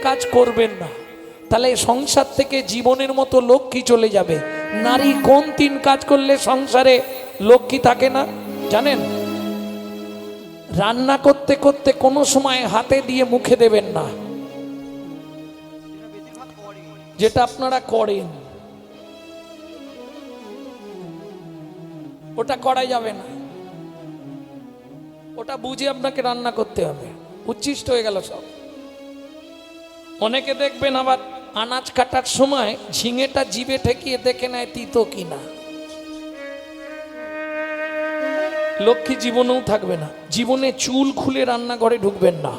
কাজ করবেন না, তাহলে সংসার থেকে জীবনের মতো লক্ষ্মী চলে যাবে। নারী কোন 3 কাজ করলে সংসারে লক্ষ্মী থাকে না জানেন? রান্না করতে করতে কোনো সময় হাতে দিয়ে মুখে দেবেন না, যেটা আপনারা করেন ওটা করা যাবে না। ওটা বুঝে আপনাকে রান্না করতে হবে। উচ্ছিষ্ট হয়ে গেল সব। অনেকে দেখবেন আবার আনাজ কাটার সময় ঝিঙেটা জিভে ঠেকিয়ে দেখে নেয় তিতো কিনা। লক্ষ্মী জীবনেও থাকবে না। জীবনে চুল খুলে রান্নাঘরে ঢুকবেন না।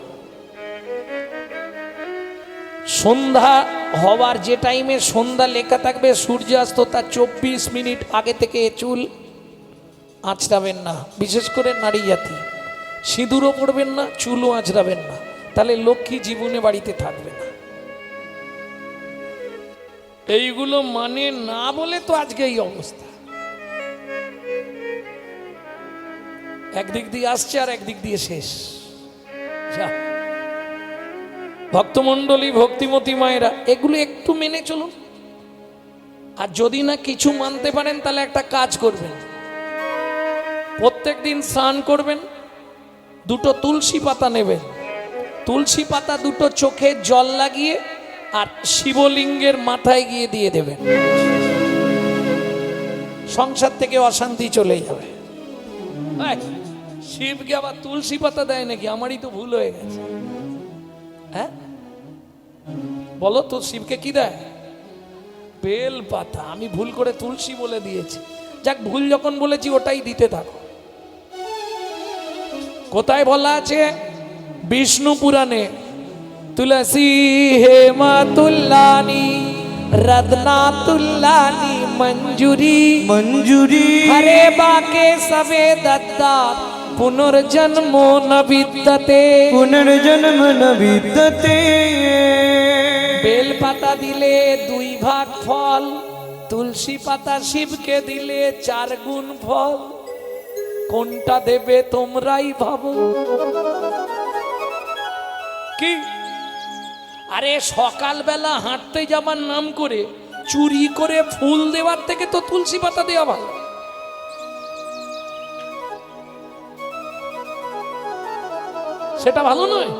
সন্ধ্যা হওয়ার যে টাইমে সন্ধ্যা লেখা থাকবে সূর্যাস্ত তার 24 মিনিট আগে থেকে চুল আঁচড়াবেন না। বিশেষ করে নারী জাতি সিঁদুরও পড়বেন না, চুলও আঁচড়াবেন না, তাহলে লক্ষ্মী জীবনে বাড়িতে থাকবে না। এইগুলো মানে না বলে তো আজকে এই অবস্থা। একদিক দিয়ে আসছে আর একদিক দিয়ে শেষ। ভক্তমণ্ডলী, ভক্তিমতী মায়েরা, এগুলো একটু মেনে চলুন। আর যদি না কিছু মানতে পারেন তাহলে একটা কাজ করবেন, প্রত্যেক দিন স্নান করবেন, 2টো তুলসী পাতা নেবেন, তুলসী পাতা 2টো চোখে জল লাগিয়ে আর শিবলিঙ্গের মাথায় গিয়ে দিয়ে দেবেন। সংসার থেকে অশান্তি চলে যাবে। শিবকে আবার তুলসী পাতা দেয় নাকি? আমারই তো ভুল হয়ে গেছে। হ্যাঁ বলো তো, শিবকে কি দেয়? বেল পাতা। আমি ভুল করে তুলসী বলে দিয়েছি। যাক, ভুল যখন বলেছি ওটাই দিতে থাকো। কোথায় বলা আছে? বিষ্ণু পুরাণে, তুলসী হেমাতুল্লানি रदना तुल्लानी मंजूरी मंजूरी हरे बाके सबे दत्ता पुनर्जन्मो न विद्यते पुनर्जन्म न विद्यते। बेल पाता दिले 2 भाग फल, तुलसी पाता शिवके दिले 4 गुण फल। कोनटा देबे तोमराई भाबो কি? আরে সকাল বেলা হাঁটতে যাবার নাম করে চুরি করে ফুল দেওয়ার থেকে তো তুলসী পাতা দেওয়া ভালো। সেটা ভালো নয়?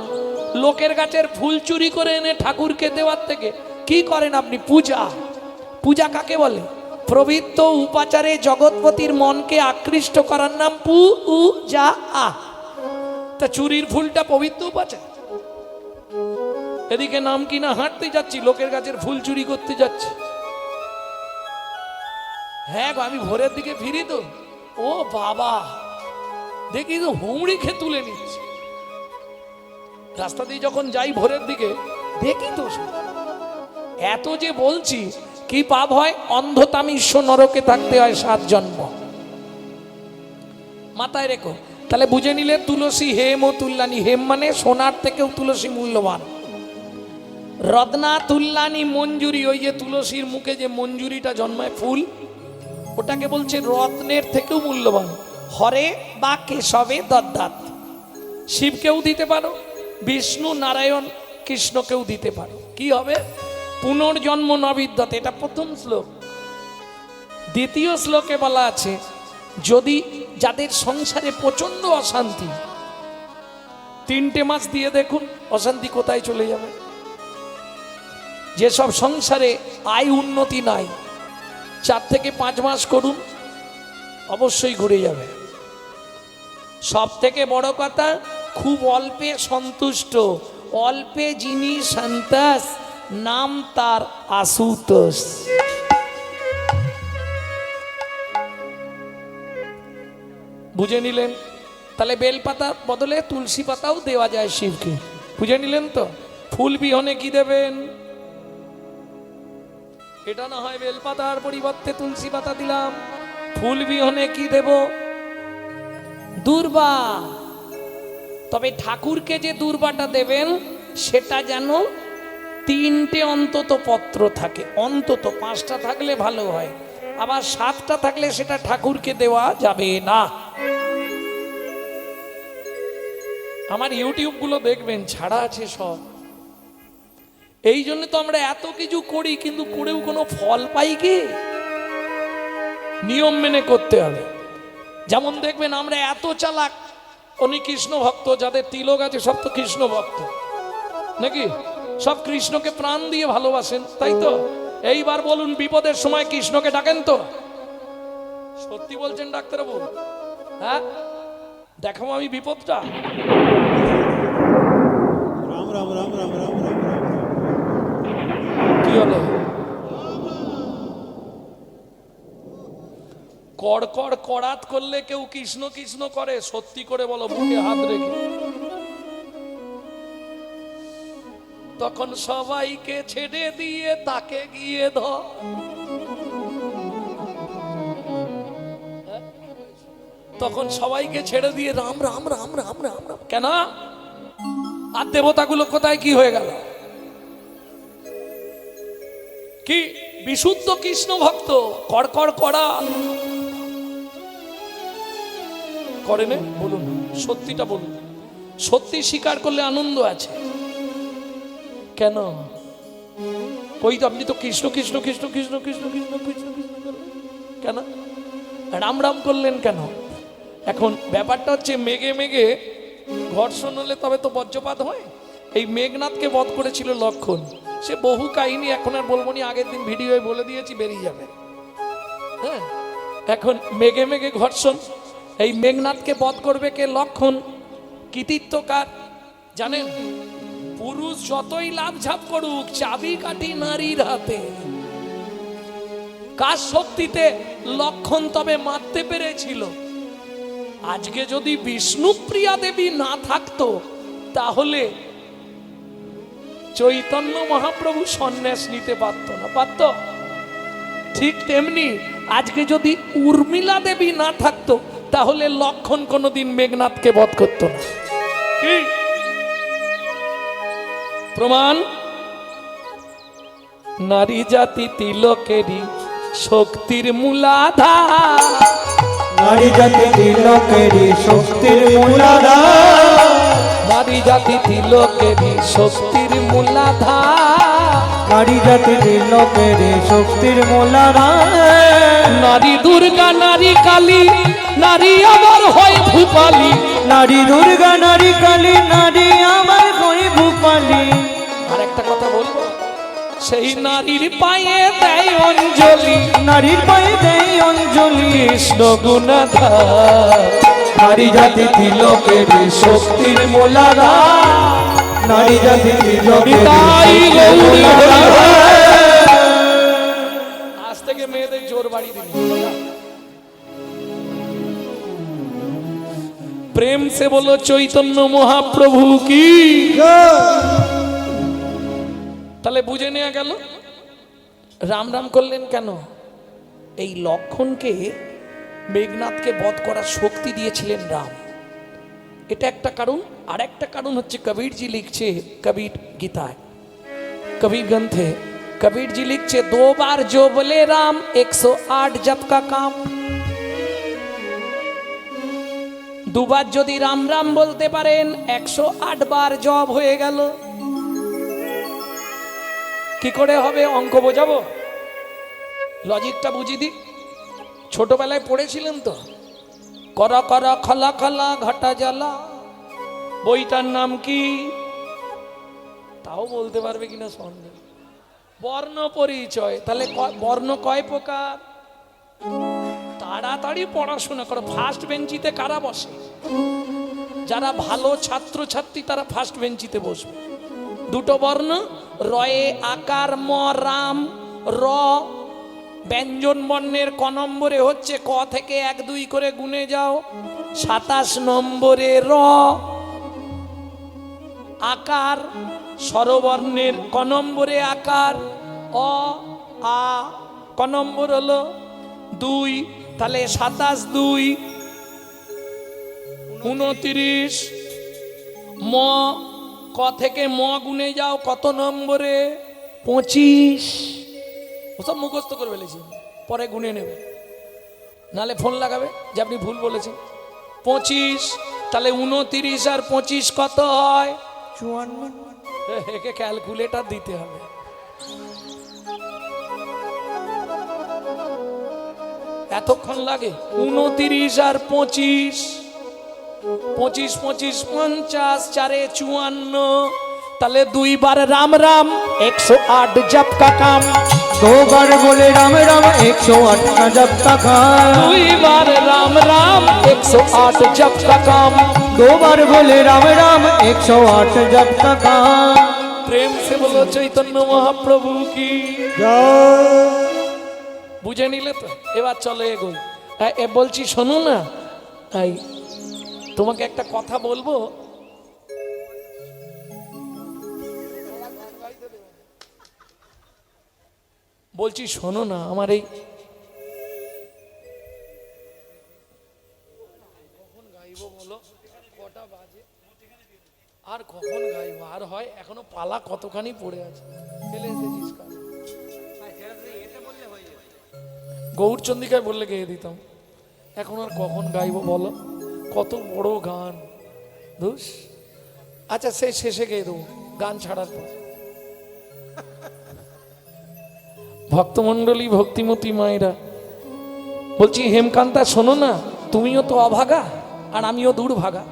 লোকের গাছের ফুল চুরি করে এনে ঠাকুরকে দেওয়ার থেকে কি করেন আপনি? পূজা। পূজা কাকে বলে? পবিত্র উপাচারে জগৎপতির মনকে আকৃষ্ট করার নাম পূজা। তা চুরির ফুলটা পবিত্র উপাচার? এদিকে নাম কিনা হাঁটতে যাচ্ছি, লোকের গাছের ফুল চুরি করতে যাচ্ছি। হ্যাঁ আমি ভোরের দিকে ফিরি তো, ও বাবা দেখি তো হুমড়ি খেয়ে তুলে নিচ্ছে। রাস্তা দিয়ে যখন যাই ভোরের দিকে দেখি তো এত যে বলছি কি পাপ হয়? অন্ধতামিষ্য নরকে থাকতে হয় 7 জন্ম। মাথায় রেখো। তাহলে বুঝে নিলে তুলসী হেম ও তুল্লানি। হেম মানে সোনার থেকেও তুলসী মূল্যবান। রত্না তুল্লানি মঞ্জুরি, ওই যে তুলসীর মুখে যে মঞ্জুরিটা জন্মায় ফুল, ওটাকে বলছে রত্নের থেকেও মূল্যবান। হরে বা কেশবে দদ্দাত। শিবকেও দিতে পারো, বিষ্ণু নারায়ণ কৃষ্ণকেও দিতে পারো। কি হবে? পুনর্জন্ম ন বিদ্যতে। এটা প্রথম শ্লোক। দ্বিতীয় শ্লোকে বলা আছে, যদি যাদের সংসারে প্রচন্ড অশান্তি, 3টে মাস দিয়ে দেখুন অশান্তি কোথায় চলে যাবে। যেসব সংসারে আয় উন্নতি নাই, 4 থেকে 5 মাস করুন, অবশ্যই ঘুরে যাবে। সব থেকে বড় কথা, খুব অল্পে সন্তুষ্ট। অল্পে যিনি সন্তোষ, নাম তার আশুতোষ। বুঝে নিলেন? তাহলে বেলপাতার বদলে তুলসী পাতাও দেওয়া যায় শিবকে। বুঝে নিলেন তো? ফুল বিহনে কি দেবেন? এটা না হয় বেলপাতার পরিবর্তে তুলসী পাতা দিলাম। ফুল বিহনে কি দেব? দূর্বা। তবে ঠাকুরকে যে দূর্বাটা দেবেন সেটা যেন 3টে অন্তত পত্র থাকে। অন্তত 5টা থাকলে ভালো হয়, আবার 7টা থাকলে সেটা ঠাকুরকে দেওয়া যাবে না। আমার ইউটিউব গুলো দেখবেন ছাড়া আছে সব। এই জন্য তো আমরা এত কিছু করি, কিন্তু করেও কোনো ফল পাই কি? নিয়ম মেনে করতে হবে। যেমন দেখবেন আমরা এত চালাক, উনি কৃষ্ণ ভক্ত, যাদের তিলক আছে সব তো কৃষ্ণ ভক্ত নাকি? সব কৃষ্ণকে প্রাণ দিয়ে ভালোবাসেন, তাই তো? এইবার বলুন, বিপদের সময় কৃষ্ণকে ডাকেন তো? সত্যি বলছেন ডাক্তারবাবু? হ্যাঁ, দেখাবো আমি বিপদটা। রাম রাম রাম রাম রাম রাম রাম। কি হলো? কড়কড় কড়াত করলে কেউ কৃষ্ণ কৃষ্ণ করে? সত্যি করে বলো, বুকে হাত রেখে। তখন সবাইকে ছেড়ে দিয়ে তাকে গিয়ে ধর। তখন সবাইকে ছেড়ে দিয়ে রাম রাম রাম রাম রাম রাম কেন? আর দেবতাগুলো কোথায় কি হয়ে গেল? কি বিশুদ্ধ কৃষ্ণ ভক্ত কড়কড় কড়া করে না? বলুন, সত্যিটা বলুন। সত্যি স্বীকার করলে আনন্দ আছে। কেন? কই তো আপনি তো কৃষ্ণ কৃষ্ণ কৃষ্ণ কৃষ্ণ কৃষ্ণ কৃষ্ণ কৃষ্ণ কৃষ্ণ করলেন কেন? রাম রাম করলেন কেন? এখন ব্যাপারটা হচ্ছে, মেঘে মেঘে ঘর্ষণ হলে তবে তো বজ্রপাত হয়। এই মেঘনাথকে বধ করেছিল লক্ষণ। সে বহু কাহিনী এখন আর বলবো নি, আগের দিন ভিডিওয় বলে দিয়েছি, বেরিয়ে যাবে। হ্যাঁ, এখন মেঘে মেঘে ঘর্ষণ, এই মেঘনাথকে বধ করবে কে? লক্ষণ। কৃতিত্বকার জানেন? পুরুষ যতই লাভ ঝাপ করুক, চাবি কাঠি নারীর হাতে। কার শক্তিতে লক্ষণ তবে মারতে পেরেছিল? আজকে যদি বিষ্ণুপ্রিয়া দেবী না থাকতো, তাহলে চৈতন্য মহাপ্রভু সন্ন্যাস নিতে পারত না? পারত? ঠিক তেমনি আজকে যদি উর্মিলা দেবী না থাকতো, তাহলে লক্ষণ কোনোদিন মেঘনাথকে বধ করত না। কি প্রমাণ? নারী জাতি তিলকেরই শক্তির মূলাধার। নারী জাতি তিলকেরই শক্তির মূলাধার। নারী জাতি তিলকেরই শক্তির মূলাধার। নারী জাতি তিলকেরই শক্তির মূলাধার। নারী দুর্গা, নারী কালী, নারী আমার হয় ভূপালী। নারী দুর্গা, নারী কালী, নারী আমার হয় ভূপালী। আর একটা কথা বলবো, সেই নারীর পায়ে দেয় অঞ্জলি। নারীর পায়ে দেয় অঞ্জলি কৃষ্ণ গুণাধার। নারী জাতি তিলকেরই শক্তির মূলাধার। নারী জাতি তিলকেরই আজ থেকে মেয়েদের জোর বাড়ি দিন। প্রেম সে বলো চৈতন্য মহাপ্রভু কি। তাহলে বুঝে নেওয়া গেল রাম রাম করলেন কেন? এই লক্ষণকে, মেঘনাথকে বধ করার শক্তি দিয়েছিলেন রাম। এটা একটা কারণ। আর একটা কারণ হচ্ছে, কবীরজি লিখছে কবীর গীতায়, कबीर ग्रंथे कबीर जी लिखছে, 2 बार जो बोले राम 108 जप का काम। 2 বার যদি রাম রাম বলতে পারেন, 108 বার জপ হয়ে গেল। কি করে হবে? অঙ্ক বোঝাবো? লজিকটা বুঝিয়ে দিই। ছোটবেলায় পড়েছিলেন তো, কর কর খলা খলা ঘটা জ্বালা, বইটার নাম কি? তাও বলতে পারবে কিনা সন্দেহ। বর্ণ পরিচয়। তাহলে বর্ণ কয় প্রকার? তাড়াতাড়ি পড়াশোনা করো। ফার্স্ট বেঞ্চিতে কারা বসে? যারা ভালো ছাত্র ছাত্রী, তারা ফার্স্ট বেঞ্চিতে বসবে। 2টো বর্ণ, রয়ে আকার ম রাম। র ব্যঞ্জন বর্ণের ক নম্বরে হচ্ছে? ক থেকে 1 2 করে গুনে যাও, 27 নম্বরে র। আকার স্বরবর্ণের ক নম্বরে আকার? অ আ। ক নম্বর হলো 2। তাহলে 27 2 29। ম ক থেকে ম গুনে যাও, কত নম্বরে? 25। ওসব মুখস্থ করে ফেলেছি, পরে গুনে নেবে, নালে ফোন লাগাবে যে আপনি ভুল বলেছেন। 25। তাহলে 29 আর 25 কত হয়? 54। একে ক্যালকুলেটর দিতে হবে। এতক্ষণ লাগে? 29 আর 25, 25 25 50, 4 54, তাহলে 2 বার রাম রাম 108 जप का काम। 2 बार बोले राम राम 108 का जप का काम। 2 बार राम राम 108 जप का काम। 2 बार बोले राम राम 108 जप का काम। प्रेम से बोलो चैतन्य महाप्रभु की। বুঝে নিলে তো? এবার চলো এগোই। বলছি শোনো না, এই তোমাকে একটা কথা বলবো। বলছি শোনো না, আমার এই কখন গাইবো বলো? কটা বাজে? আর কখন গাইবো? আর হয় এখনো পালা কতখানি পড়ে আছে। ফেলে এসেছিস কাজ। গৌরচন্দিকায় বললে গেয়ে দিতাম। এখন আর কখন গাইবো বলো? কত বড় গান। ধুস, আচ্ছা সেই শেষে গেয়ে দেবো গান ছাড়ার পর। ভক্তমণ্ডলী, ভক্তিমতী মায়েরা, বলছি হেমকান্তা শোনো না, তুমিও তো অভাগা আর আমিও দুর্ভাগা।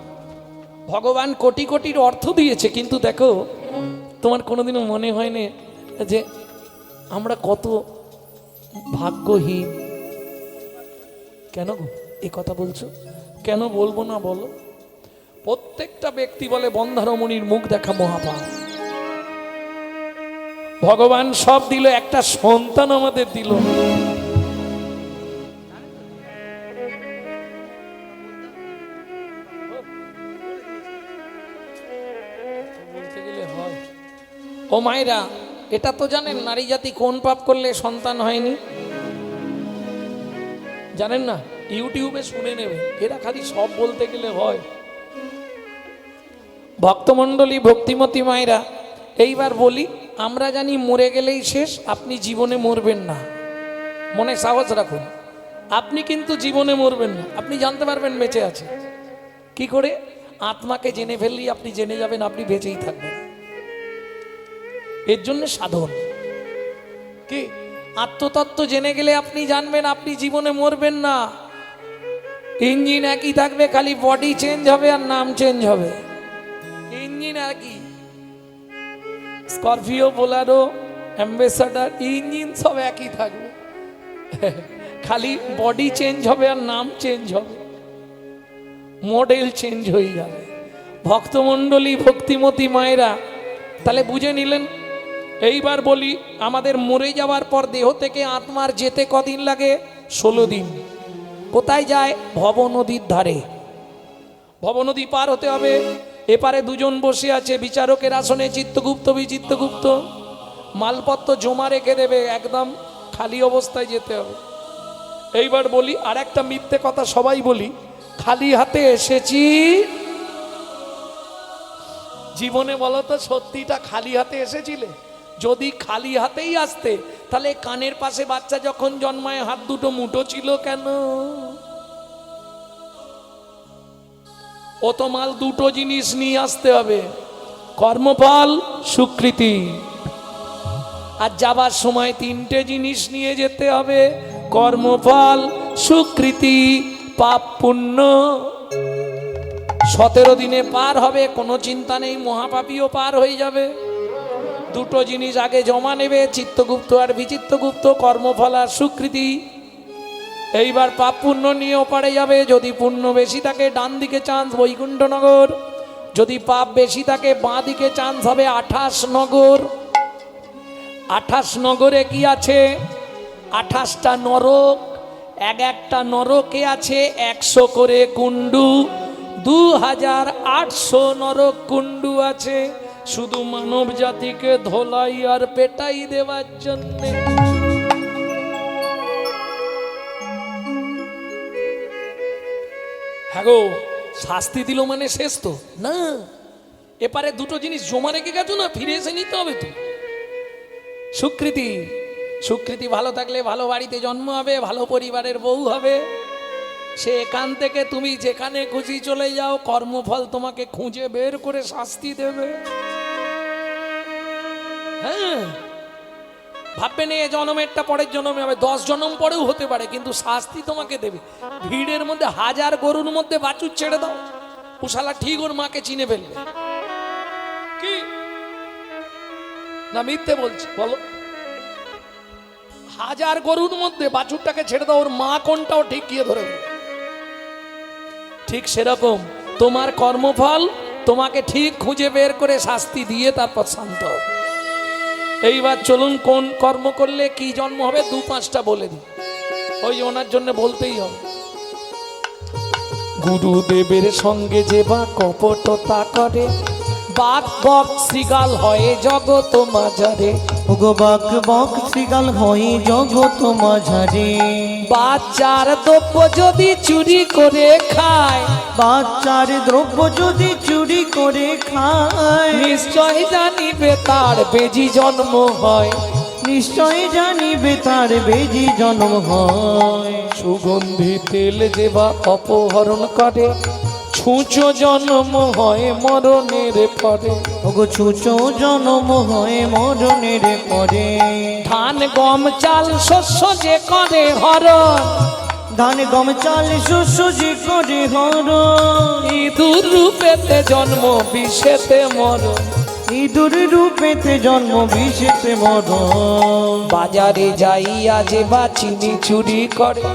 ভগবান কোটি কোটির অর্থ দিয়েছে, কিন্তু দেখো তোমার কোনোদিনও মনে হয়নি যে আমরা কত ভাগ্যহীন? কেন গো এই কথা বলছো? কেন বলবো না বলো? প্রত্যেকটা ব্যক্তি বলে বন্ধারমণির মুখ দেখা মহাপাপ। ভগবান সব দিল, একটা সন্তান আমাদের দিল। বলতে গেলে হয়। ও মায়েরা, এটা তো জানেন নারী জাতি কোন পাপ করলে সন্তান হয়নি? জানেন না? ইউটিউবে শুনে নেবে, এরা খালি সব বলতে গেলে হয়। ভক্তমণ্ডলী, ভক্তিমতী মায়েরা, এইবার বলি, আমরা জানি মরে গেলেই শেষ, আপনি জীবনে মরবেন না। মনে সাহস রাখুন, আপনি কিন্তু জীবনে মরবেন না। আপনি জানতে পারবেন বেঁচে আছে কি করে? আত্মাকে জেনে ফেললেই আপনি জেনে যাবেন আপনি বেঁচেই থাকবেন। এর জন্য সাধন কি? আত্মতত্ত্ব জেনে গেলে আপনি জানবেন আপনি জীবনে মরবেন না। ইঞ্জিন একই থাকবে, খালি বডি চেঞ্জ হবে আর নাম চেঞ্জ হবে। ইঞ্জিন একই, স্করপিও, বোলেরো, অ্যাম্বাসেডর, ইঞ্জিন সব একই থাকবে, খালি বডি চেঞ্জ হবে আর নাম চেঞ্জ হবে, মডেল চেঞ্জ হয়ে যাবে। ভক্তমণ্ডলী, ভক্তিমতী মায়েরা, তাহলে বুঝে নিলেন। এইবার বলি, আমাদের মরে যাওয়ার পর দেহ থেকে আত্মার যেতে কদিন লাগে? 16 দিন। কোথায় যায়? ভব নদীর ধারে। ভব নদী পার হতে হবে। এপারে দুজন বসে আছে বিচারকের আসনে, চিত্তগুপ্ত, বিচিত্তগুপ্ত। মালপত্র জমা রেখে দেবে, একদম খালি অবস্থায় যেতে হবে। এইবার বলি, আর একটা মিথ্যে কথা সবাই বলি, খালি হাতে এসেছি। জীবনে বলো তো সত্যিটা খালি হাতে এসেছিলে? যদি খালি হাতেই আসতে, তাহলে কানের পাশে বাচ্চা যখন জন্মায় হাত দুটো মুঠো ছিল কেন? ও তো মাল দুটো জিনিস নিয়ে আসতে হবে, কর্মফল, স্বীকৃতি। আর যাবার সময় 3টে জিনিস নিয়ে যেতে হবে, কর্মফল, স্বীকৃতি, পাপ পুণ্য। 17 দিনে পার হবে, কোনো চিন্তা নেই, মহাপাপীও পার হয়ে যাবে। দুটো জিনিস আগে জমা নেবে, চিত্তগুপ্ত আর বিচিত্তগুপ্ত, কর্মফল আর স্বীকৃতি। এইবার পাপ পুণ্য নিয়ে ওপারে যাবে। যদি পুণ্য বেশি থাকে ডান দিকে চান্স বৈকুণ্ঠনগর, যদি পাপ বেশি থাকে বাঁ দিকে চান্স হবে 28 নগর। 28 নগরে কি আছে? 28টা নরক। একটা নরকে আছে 100 করে কুণ্ডু। 2800 নরক কুণ্ডু আছে, শুধু মানব জাতিকে ধোলাই আর পেটাই দেওয়ার জন্যে। হ্যাঁ গো, শাস্তি দিল মানে শেষ তো না। এপারে দুটো জিনিস জমা রেখে গেছো না, ফিরে এসে নিতে হবে তো। স্বীকৃতি, স্বীকৃতি ভালো থাকলে ভালো বাড়িতে জন্ম হবে, ভালো পরিবারের বউ হবে। সে এখান থেকে তুমি যেখানে খুশি চলে যাও, কর্মফল তোমাকে খুঁজে বের করে শাস্তি দেবে। হ্যাঁ, ভাববে না এ জন্মেরটা পরের জন্মে হবে, 10 জন্ম পরেও হতে পারে, কিন্তু শাস্তি তোমাকে দেবে। ভিড়ের মধ্যে হাজার গরুর মধ্যে বাছুর ছেড়ে দাও, উশালা ঠিক ওর মাকে চিনে ফেলবে। কি না মিথ্যে বলছি বলো? হাজার গরুর মধ্যে বাছুরটাকে ছেড়ে দাও, ওর মা কোনটাও ঠিক গিয়ে ধরে ফেলবে। ঠিক সেরকম তোমার কর্মফল তোমাকে ঠিক খুঁজে বের করে শাস্তি দিয়ে তারপর শান্ত হবে। এইবার চলুন কোন কর্ম করলে কি জন্ম হবে 2-5টা বলে দিই, ওই ওনার জন্য বলতেই হবে। গুরুদেবের সঙ্গে যে বা কপটতা করে, বাক বক শ্রীগাল হয় জগত মাঝারে। ওগো বাক বক শ্রীগাল হয় জগত মাঝারে। বাচ্চার দ্রব্য যদি চুরি করে খায়, বাচ্চার দ্রব্য যদি চুরি করে খায়, নিশ্চয় জানিবে তার বেজি জন্ম হয়। নিশ্চয় জানিবে তার বেজি জন্ম হয়। সুগন্ধি তেল যে বা অপহরণ করে, ছুঁচো জন্ম হয় মরণের পরে। ওগো ছুঁচো জন্ম হয় মরণের পরে। ধান গম চাল শস্য যে করে হরণ, ধান গম চাল শস্য যে করে হরণ। ইঁদুর রূপেতে জন্ম বিষেতে মরণ। ইঁদুর রূপেতে জন্ম বিষেতে মরণ। বাজারে যাইয়া যে বা চিনি চুরি করে,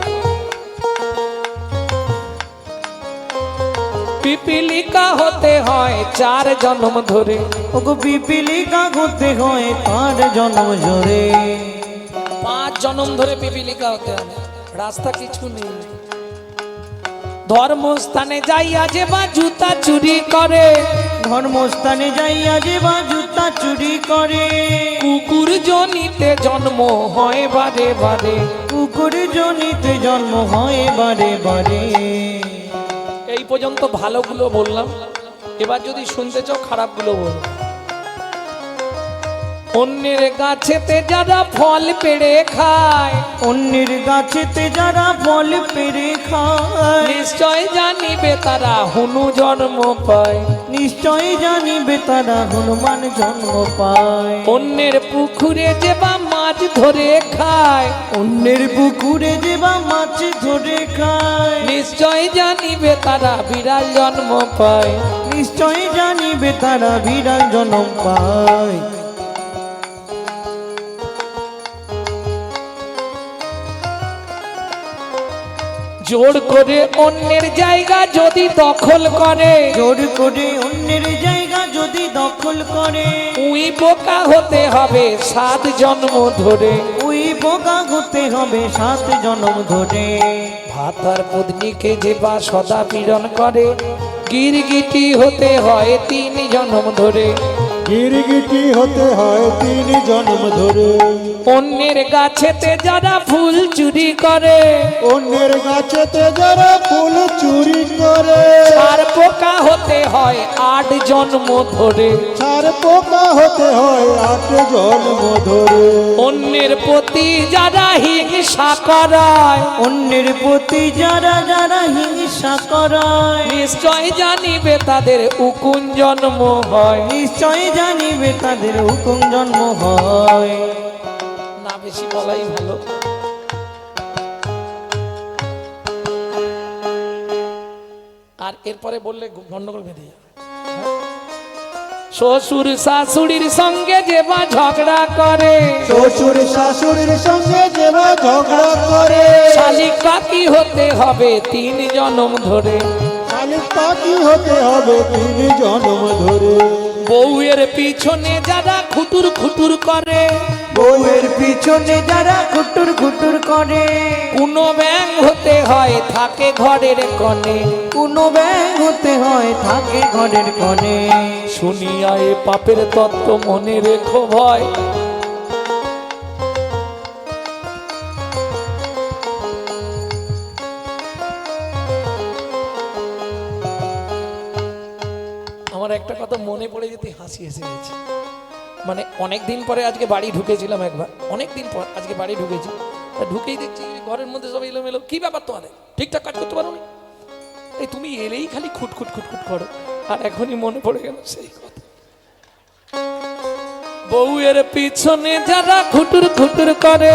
পিপিলিকা হতে হয় 4 জন্ম ধরে। ওগো পিপিলিকা হতে হয় তার জন্ম জোরে। 5 জন্ম ধরে পিপিলিকা হতে হবে, রাস্তা কিছু নেই। ধর্মস্থানে যাইয়া যে বা জুতা চুরি করে, ধর্মস্থানে যাইয়া যে বা জুতা চুরি করে। কুকুর জনিতে জন্ম হয় বারে বারে। কুকুর জনিতে জন্ম হয় বারে বারে। এই পর্যন্ত ভালোগুলো বললাম, এবার যদি শুনতে চাও খারাপগুলো বলো। অন্যের গাছেতে যারা ফল পেড়ে খায়, অন্যের গাছেতে যারা ফল পেড়ে খায়, নিশ্চয় জানিবে তারা হনু জন্ম পায়। নিশ্চয় জানিবে তারা হনুমান জন্ম পায়। অন্যের পুকুরে যে বা মাছ ধরে খায়, অন্যের পুকুরে যে বা মাছ ধরে খায়, নিশ্চয় জানিবে তারা বিড়াল জন্ম পায়। নিশ্চয় জানিবে তারা বিড়াল জন্ম পায়। জোর করে অন্যের জায়গা যদি দখল করে, জোর করে অন্যের জায়গা যদি দখল করে, উই বোকা হতে হবে 7 জন্ম ধরে। ওই বোকা হতে হবে 7 জন্ম ধরে। ভাতার পত্নীকে যে বা সদা পীড়ন করে, গিরগিটি হতে হয় 3 জন্ম ধরে। গিরগিটি হতে হয় 3 জন্ম ধরে। অন্যের গাছেতে যারা ফুল চুরি করে, অন্যের গাছেতে যারা ফুল চুরি করে, আর পোকা হতে হয় 8 জন্ম ধরে। চার পোকা হতে হয় 8 জন্ম ধরে। অন্যের প্রতি যারা হিংসা করায়, অন্যের প্রতি যারা যারা হিংসা করায়, নিশ্চয় জানিবে তাদের উকুন জন্ম হয়। নিশ্চয় জানিবে তাদের হুকুম জন্ম হয়। না বেশি বলাই ভালো। আর এরপরে বললে গন্ডগোল বেঁধে যাবে। শ্বশুর শাশুড়ির সঙ্গে যে বা ঝগড়া করে, শ্বশুর শাশুড়ির সঙ্গে যেবা ঝগড়া করে, শালিক পাখি হতে হবে 3 জন্ম ধরে। শালিক পাখি হতে হবে 3 জন্ম ধরে। বউয়ের পিছনে যারা খুটুর খুটুর করে, বউয়ের পিছনে যারা খুটুর খুটুর করে, কোনো ব্যাং হতে হয় থাকে ঘরের কোণে। কোনো ব্যাং হতে হয় থাকে ঘরের কোণে। শুনিয়া এ পাপের তত্ত্ব মনে রেখো ভয়, আমার একটা কথা মনে পড়ে যেতে হাসি এসে গেছে। মানে অনেক দিন পরে আজকে বাড়ি ঢুকেছিলাম, একবার অনেক দিন পর আজকে বাড়ি ঢুকেছি। তা ঢুকেই দেখছি ঘরের মধ্যে সব এলোমেলো। কি ব্যাপার তোমাদের, ঠিকঠাক কাজ করতে পারো নি? এই তুমি এলেই খালি খুটখুট খুটখুট করো। আর এখনই মনে পড়ে গেল সেই কথা। বউয়ের পিছনে যারা খুটুর খুটুর করে,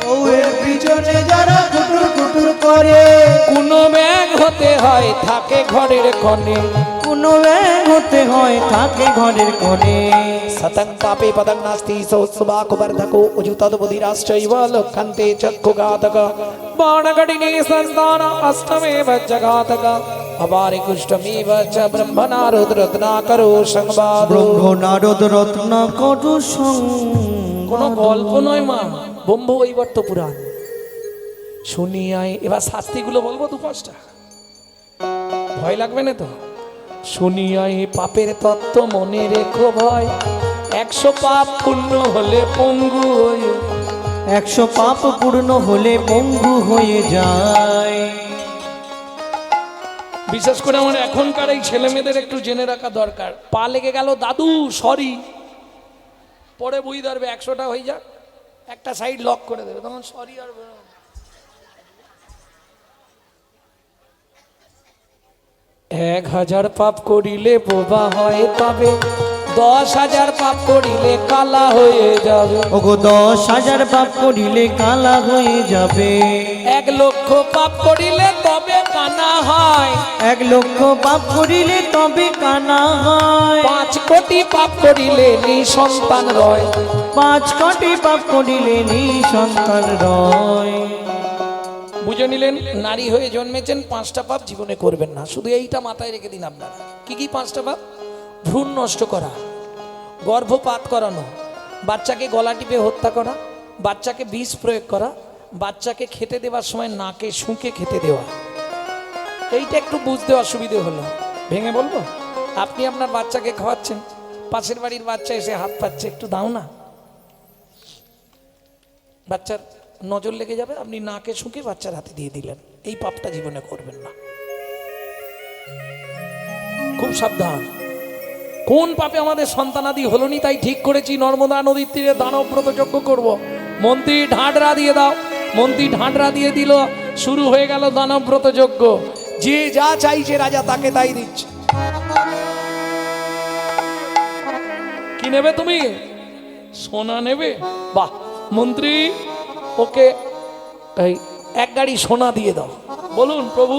বউয়ের পিছনে যারা কুটুর কুটুর করে, কোনো ব্যাগ হতে হয় থাকে ঘরের কোণে। কোনো ব্যাগ হতে হয় থাকে ঘরের কোণে। সতং পাপে পদং নাস্তি সৌৎসবাকুবর্ধকো উজুতদ্বুধিরাশ্চৈব লক্ষন্তে চক্ষুঘাতক বাণগটিনে সন্তান অষ্টমেব জঘাতক অবারে কুষ্ঠমেব চ ব্রহ্মণা রুদ্রত্নাকরো সংবাদ। ব্রহ্ম নারদ রত্ন কটু সং। কোনো গল্প নয় মা, ব্রহ্মবৈবর্ত পুরাণ শুনিয়ায়। এবার শাস্তিগুলো বলবো দু পাঁচটা, ভয় লাগবে না তো? শুনিয়ায় পাপের তত্ত্ব মনে রেখো ভয়, 100 পাপ পূর্ণ হলে পঙ্গু হয়ে। 100 পাপ পূর্ণ হলে পঙ্গু হয়ে যায়। বিশেষ করে আমার এখনকার এই ছেলে মেয়েদের একটু জেনে রাখা দরকার। পা লেগে গেল দাদু সরি, পরে বই ধরবে 100টা হয়ে যাক, একটা সাইড লক করে দেবে, তখন সরি আর বেরোবে না। 1000 পাপ করিলে বোবা হয় তবে, 10,000 পাপ করিলে কালা হয়ে যাবে। ওগো 10,000 পাপ করিলে কালা হয়ে যাবে। 1 লক্ষ পাপ করিলে তবে কানা হয়, 1 লক্ষ পাপ করিলে তবে কানা হয়। 5 কোটি পাপ করিলে নিঃসন্তান রয়। 5 কোটি পাপ করিলে নিঃসন্তান রয়। বুঝে নিলেন, নারী হয়ে জন্মেছেন, 5টা পাপ জীবনে করবেন না। শুধু এইটা মাথায় রেখে দিন আপনারা। কি কি 5টা পাপ? ভ্রূণ নষ্ট করা, গর্ভপাত করানো, বাচ্চাকে গলা টিপে হত্যা করা, বাচ্চাকে বিষ প্রয়োগ করা, বাচ্চাকে খেতে দেওয়ার সময় নাকে শুঁকে খেতে দেওয়া। এইটা একটু বুঝতে অসুবিধে হলো, ভেঙে বলবো। আপনি আপনার বাচ্চাকে খাওয়াচ্ছেন, পাশের বাড়ির বাচ্চা এসে হাত পাচ্ছে, একটু দাও না, বাচ্চার নজর লেগে যাবে, আপনি নাকে শুঁকে বাচ্চার হাতে দিয়ে দিলেন। এই পাপটা জীবনে করবেন না, খুব সাবধান। কোন পাপে আমাদের সন্তানাদি হলো নি, তাই ঠিক করেছি নর্মদা নদীর তীরে দানব্রত যজ্ঞ করব। মন্ত্রী ঢাঁডরা দিয়ে দাও, মন্ত্রী ঢাঁডরা দিয়ে দিল, শুরু হয়ে গেল দানব্রত যজ্ঞ। যে যা চাইছে রাজা তাকে তাই দিচ্ছে। কি নেবে তুমি? সোনা নেবে? বাহ, মন্ত্রী ওকে এই 1 গাড়ি সোনা দিয়ে দাও। বলুন প্রভু।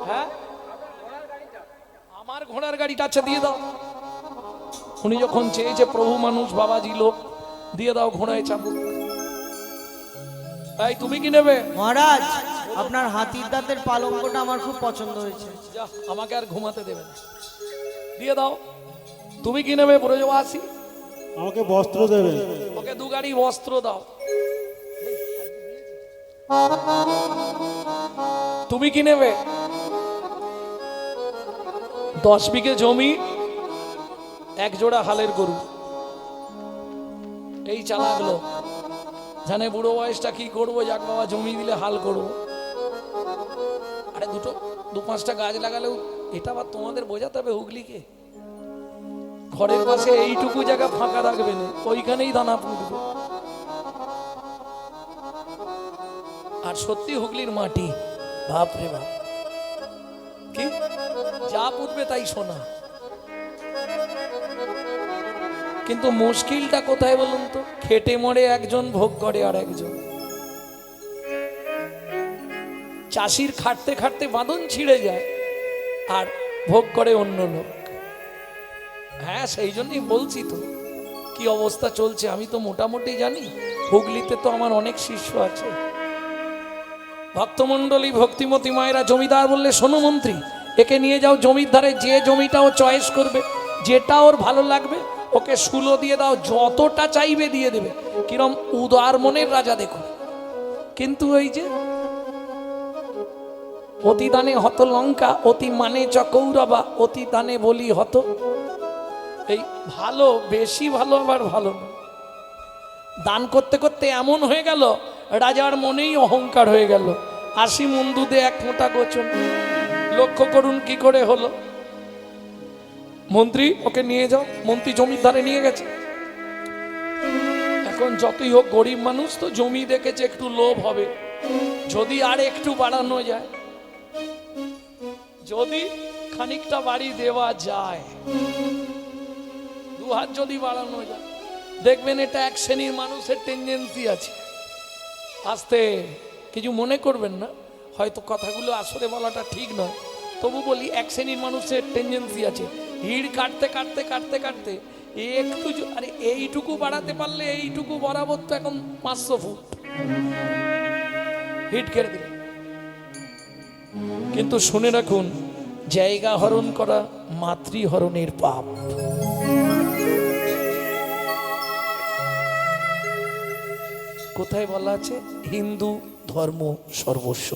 হ্যাঁ, আমার ঘোড়ার গাড়িটা আছে, দিয়ে দাও। উনি যখন চেয়েছে, প্রভু মানুষ বাবাজি লোক, দিয়ে দাও, ঘোড়ায় চাপুক। এই তুমি কি নেবে? মহারাজ, আপনার হাতির দাঁতের পালঙ্কটা আমার খুব পছন্দ হয়েছে। যা, আমাকে আর ঘুমাতে দেবে না, দিয়ে দাও। তুমি কি নেবে ব্রজবাসী? আমাকে বস্ত্র দেবে। ওকে 2 গাড়ি বস্ত্র দাও। তুমি কি নেবে? 10 বিঘে জমি, 1 জোড়া হালের গরু। এই চালাকলো জানে বুড়ো বয়সটা কি করবো, যাক বাবা জমি দিলে হাল করবো। আরে 2-5টা গাছ লাগালেও এটা আবার তোমাদের বোঝাতে হবে হুগলিকে। ঘরের পাশে এইটুকু জায়গা ফাঁকা রাখবে না, ওইখানেই দানা পুঁতবে। আর সত্যি হুগলির মাটি, বাপ রে বাপ, কি যা পুঁতবে তাই সোনা। কিন্তু মুশকিলটা কোথায় বলুন তো? খেটে মরে একজন, ভোগ করে আর একজন। চাষির খাটতে খাটতে বাঁধন ছিঁড়ে যায়, আর ভোগ করে অন্য লোক। হ্যাঁ, সেই জন্যই বলছি তো কি অবস্থা চলছে। আমি তো মোটামুটি জানি, হুগলিতে তো আমার অনেক শিষ্য আছে। ভক্তমণ্ডলী, ভক্তিমতী মায়েরা, জমিদার বললে শোনো মন্ত্রী, একে নিয়ে যাও জমির ধারে, যে জমিটা ও চয়েস করবে, যেটা ওর ভালো লাগবে, ওকে শুলো দিয়ে দাও, যতটা চাইবে দিয়ে দেবে। কিরম উদার মনের রাজা দেখো। কিন্তু ওই যে অতি দানে হত লঙ্কা, অতি মানে চকৌরবা, অতি দানে বলি হত। এই ভালো, বেশি ভালো আবার ভালো না। দান করতে করতে এমন হয়ে গেল, রাজার মনেই অহংকার হয়ে গেল। 80 মণ দুধে 1 মোটা গোচন। লক্ষ্য করুন কি করে হলো। মন্ত্রী ওকে নিয়ে যাও। মন্ত্রী জমির ধারে নিয়ে গেছে। এখন যতই হোক গরিব মানুষ তো, জমি দেখেছে, একটু লোভ হবে, যদি আর একটু বাড়ানো যায়, যদি খানিকটা বাড়ি দেওয়া যায়। হাত যদি বাড়ানো যায়, দেখবেন এটা এক শ্রেণীর মানুষের টেন্ডেন্সি আছে। আস্তে, কিছু মনে করবেন না, হয়তো কথাগুলো আসলে বলাটা ঠিক নয়, তবু বলি এক শ্রেণীর মানুষের টেন্ডেন্সি আছে হিড় কাটতে কাটতে কাটতে কাটতে একটু আরে এইটুকু বাড়াতে পারলে এইটুকু বরাবর তো এখন 500 ফুট হিট কেড়ে দিল। কিন্তু শুনে রাখুন, জায়গা হরণ করা মাতৃহরণের পাপ। কোথায় বলা আছে? হিন্দু ধর্ম সর্বস্ব।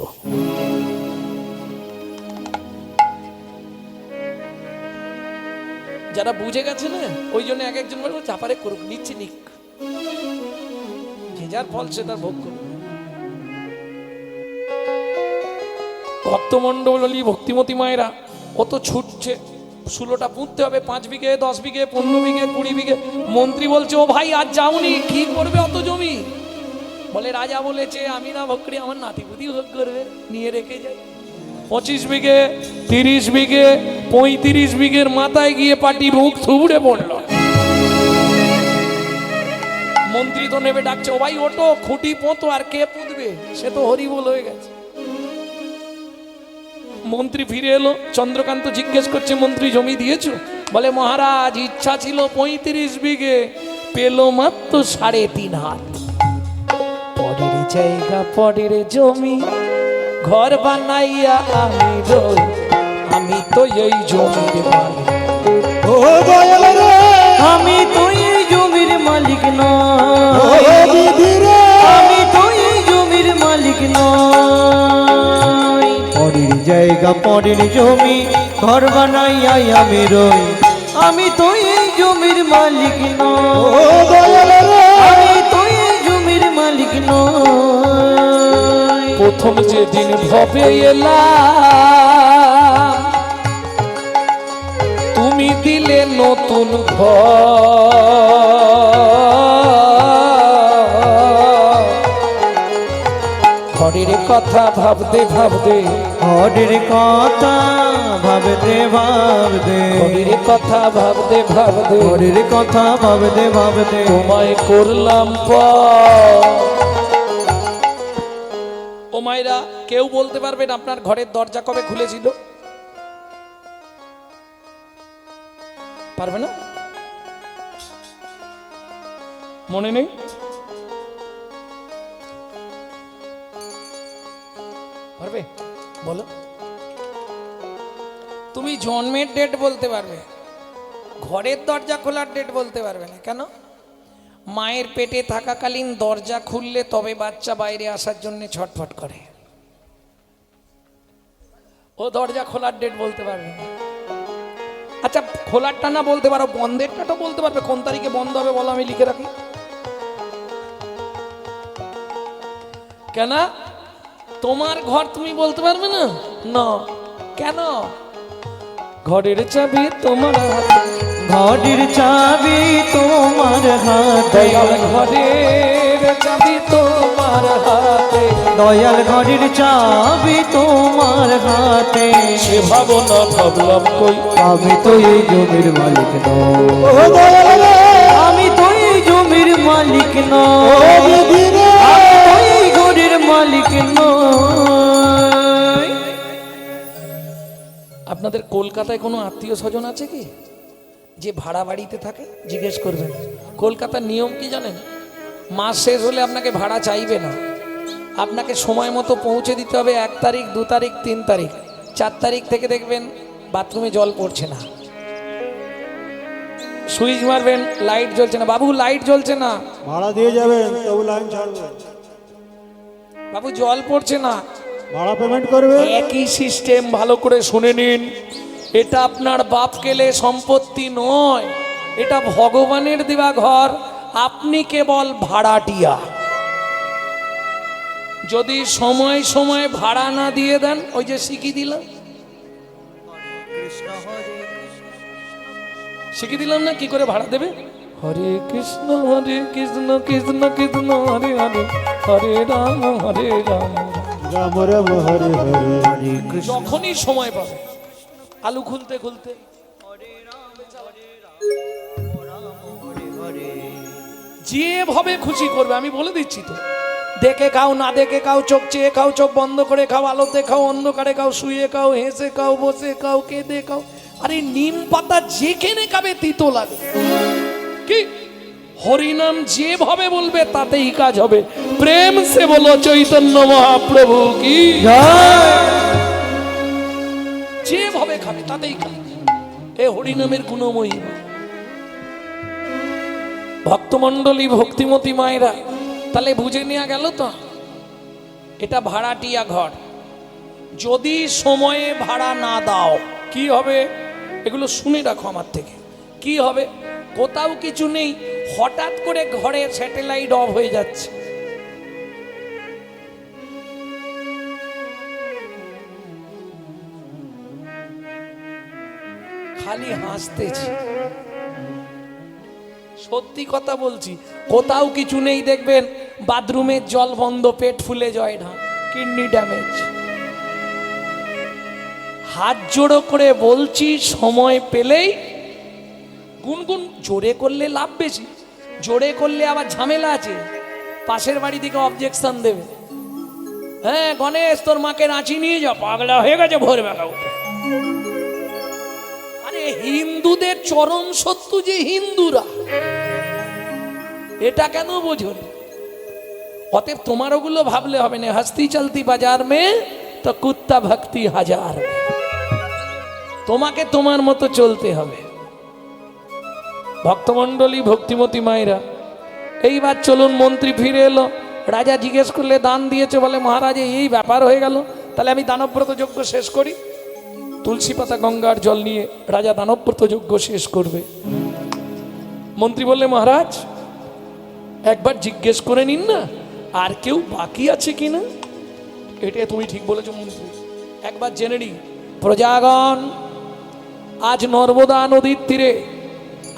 যারা বুঝে গেছে না, ওই জন্য এক একজন বলবো চাপারে করুক, নিচ্ছে নিক, যে যার ফল সে তার ভোগ করুক। ভক্তমণ্ডলী ভক্তিমতী মায়েরা অত ছুটছে, ষোলোটা পুঁততে হবে, 5 বিঘে 10 বিঘে 15 বিঘে 20 বিঘে। মন্ত্রী বলছে, ও ভাই আজ যাওনি, কি করবে অত জমি? বলে রাজা বলেছে আমি না ভোগ করি, আমার নাতিপুতি ভোগ করবে, নিয়ে রেখে যাই। 25 বিঘে 30 বিঘে 35 বিঘের মাথায় গিয়ে পাটি মুখ থুবড়ে পড়ল। মন্ত্রী তো নেবে ডাকছে, ও ভাই ওটো, খুঁটি পোঁতো, আর কে পুঁতবে? সে তো হরিবোল হয়ে গেছে। মন্ত্রী ফিরে এলো, চন্দ্রকান্ত জিজ্ঞেস করছে, মন্ত্রী জমি দিয়েছো? বলে মহারাজ ইচ্ছা ছিল 35 বিঘে, পেল মাত্র 3.5 হাত। পরের জায়গা পরের জমি, ঘর বানাইয়া আমি রই, আমি তো এই জমির মালিক। ও দয়াল রে, আমি তো এই জমির মালিক ও নই, দিদি রে, আমি তো এই জমির মালিক নই। পরের জায়গা পরের জমি, ঘর বানাইয়াই আমি রই, আমি তো এই জমির মালিক ও নই, দয়াল রে, আমি তো এই জমির মালিক নই। প্রথম যেদিন ভবে এলাম, তুমি দিলে নতুন ঘরের কথা ভাবতে ভাবতে, ঘরের কথা ভাবতে ভাবতে, ঘরের কথা ভাবতে ভাবতে, ঘরের কথা ভাবতে ভাবতে, তোমায় করলাম পর। ও মায়েরা, কেউ বলতে পারবেন আপনার ঘরের দরজা কবে খুলেছিল? পারবে না? মনে নেই? পারবে? বলো। তুমি জন্মের ডেট বলতে পারবে, ঘরের দরজা খোলার ডেট বলতে পারবে না। কেন? মায়ের পেটে থাকাকালীন দরজা খুললে তবে বাচ্চা বাইরে আসার জন্য ছটফট করে, ও দরজা খোলার ডেট বলতে পারবে না। আচ্ছা, খোলারটা না বলতে পারো, বন্ধেরটা তো বলতে পারবে, কোন তারিখে বন্ধ হবে বলো, আমি লিখে রাখি। কেন? তোমার ঘর তুমি বলতে পারবে না? না। কেন? ঘরের চাবি তোমার হাতে, ঘরের চাবি তোমার হাতে, দয়াল ঘরের চাবি তোমার হাতে, দয়াল ঘরের চাবি তোমার হাতে। সে ভাবনা ভাবলাম কই, আমি তো এই জমির মালিক নই, ও দয়াল রে, আমি তো এই জমির মালিক ও নই, দিদি রে, আমি তো এই ঘরের মালিক নই। আপনাদের কলকাতায় কোনো আত্মীয় স্বজন আছে কি যে ভাড়া বাড়িতে থাকে? জিজ্ঞেস করবেন। কলকাতার নিয়ম কি জানেন? মাস শেষ হলে আপনাকে ভাড়া চাইবে না, আপনাকে সময় মতো পৌঁছে দিতে হবে। 1 তারিখ 2 তারিখ 3 তারিখ 4 তারিখ থেকে দেখবেন বাথরুমে জল পড়ছে না, সুইচ মারবেন লাইট জ্বলছে না, বাবু লাইট জ্বলছে না, ভাড়া দিয়ে যাবেন তবু লাইন ছাড়বে, বাবু জল পড়ছে না, ভাড়া পেমেন্ট করবে। একই সিস্টেম। ভালো করে শুনে নিন, এটা আপনার বাপ কেলে সম্পত্তি নয়, এটা ভগবানের দেওয়া ঘর, আপনি কেবল ভাড়াটিয়া। যদি সময় সময় ভাড়া না দিয়ে দেন, ওই যে শিখিয়ে দিলাম, শিখিয়ে দিলাম না কি করে ভাড়া দেবে। হরে কৃষ্ণ কৃষ্ণ কৃষ্ণ হরে হরে, হরে রাম রাম রাম হরে হরে, যখনই সময় পাবে, আলু খুলতে খুলতে করে। যেভাবে খুশি করবে, আমি বলে দিচ্ছি তো। দেখে খাও, না দেখে খাও, চোখ চেয়ে খাও, চোখ বন্ধ করে খাও, আলোতে খাও, অন্ধকারে খাও, শুয়ে খাও, হেসে খাও, বসে খাও, কেঁদে খাও। আরে নিম পাতা যেখানে খাবে তিতো লাগে কি? হরিনাম যেভাবে বলবে তাতেই কাজ হবে। প্রেম সে বলো চৈতন্য মহাপ্রভু কি। যেভাবে খাবে তাতেই কাজ। এ হরিনামের গুণময়ী ভক্তমণ্ডলী, ভক্তিমতী মায়েরা, তাহলে বুঝে নেওয়া গেল তো এটা ভাড়াটিয়া ঘর। যদি সময়ে ভাড়া না দাও কি হবে? এগুলো শুনে রাখো আমার থেকে। কি হবে? কোথাও কিছু নেই, হঠাৎ করে ঘরে স্যাটেলাইট অফ হয়ে যাচ্ছে। খালি হাসতেছি, সত্যি কথা বলছি। কোথাও কিছু নেই, দেখবেন বাথরুমের জল বন্ধ, পেট ফুলে যায় না, কিডনি ড্যামেজ। হাত জোড়ো করে বলছি, সময় পেলেই গুনগুন। জোরে করলে লাভ বেশি, জোরে করলে আবার ঝামেলা আছে, পাশের বাড়ি থেকে অবজেকশন দেবে। হ্যাঁ গণেশ, তোর মাকে রাঁচি নিয়ে যা, পাগলা হয়ে গেছে ভোরবেলা উঠে। আরে হিন্দুদের চরম শত্রু যে হিন্দুরা, এটা কেন বোঝো? অতএব তোমার ওগুলো ভাবলে হবে না। হস্তি চলতি বাজার মে তো কুত্তা ভক্তি হাজার। তোমাকে তোমার মতো চলতে হবে। ভক্তমণ্ডলী, ভক্তিমতী মায়েরা, এইবার চলুন। মন্ত্রী ফিরে এলো, রাজা জিজ্ঞেস করলে দান দিয়েছে, বলে মহারাজ এই ব্যাপার হয়ে গেল, তাহলে আমি দানব্রত যজ্ঞ শেষ করি। তুলসী পাতা গঙ্গার জল নিয়ে রাজা দানব্রত যজ্ঞ শেষ করবে। মন্ত্রী বললে মহারাজ একবার জিজ্ঞেস করে নিন না আর কেউ বাকি আছে কিনা। এটা তুমি ঠিক বলেছো মন্ত্রী, একবার জেনে নি। প্রজাগণ, আজ নর্মদা নদীর তীরে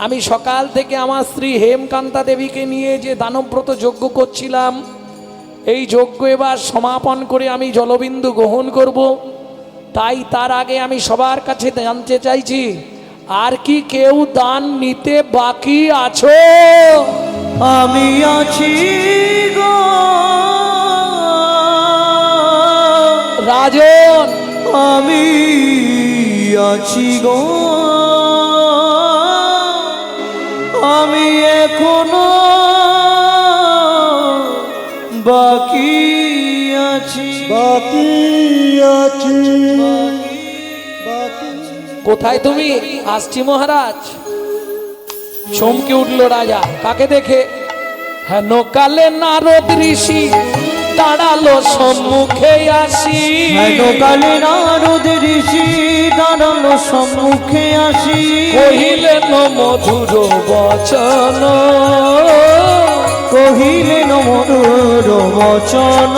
আমি সকাল থেকে আমার স্ত্রী হেমকান্তা দেবীকে নিয়ে যে দানব্রত যজ্ঞ করছিলাম, এই যজ্ঞ এবার সমাপন করে আমি জলবিন্দু গ্রহণ করব। তাই তার আগে আমি সবার কাছে জানতে চাইছি, আর কি কেউ দান নিতে বাকি আছো? আমি আছি গো রাজন, আমি আছি গো, আমি এখনো বাকি আছি, বাকি আছি, বাকি। কোথায় তুমি? আসছি মহারাজ। চমকে উঠল রাজা, কাকে দেখে? হেন কালে নারদ ঋষি দাঁড়ালো সম্মুখে আসি। হেন কালে নারদ ঋষি দাঁড়ালো সম্মুখে আসি। কহিলেন মধুর বচন, কহিলেন মধুর বচন।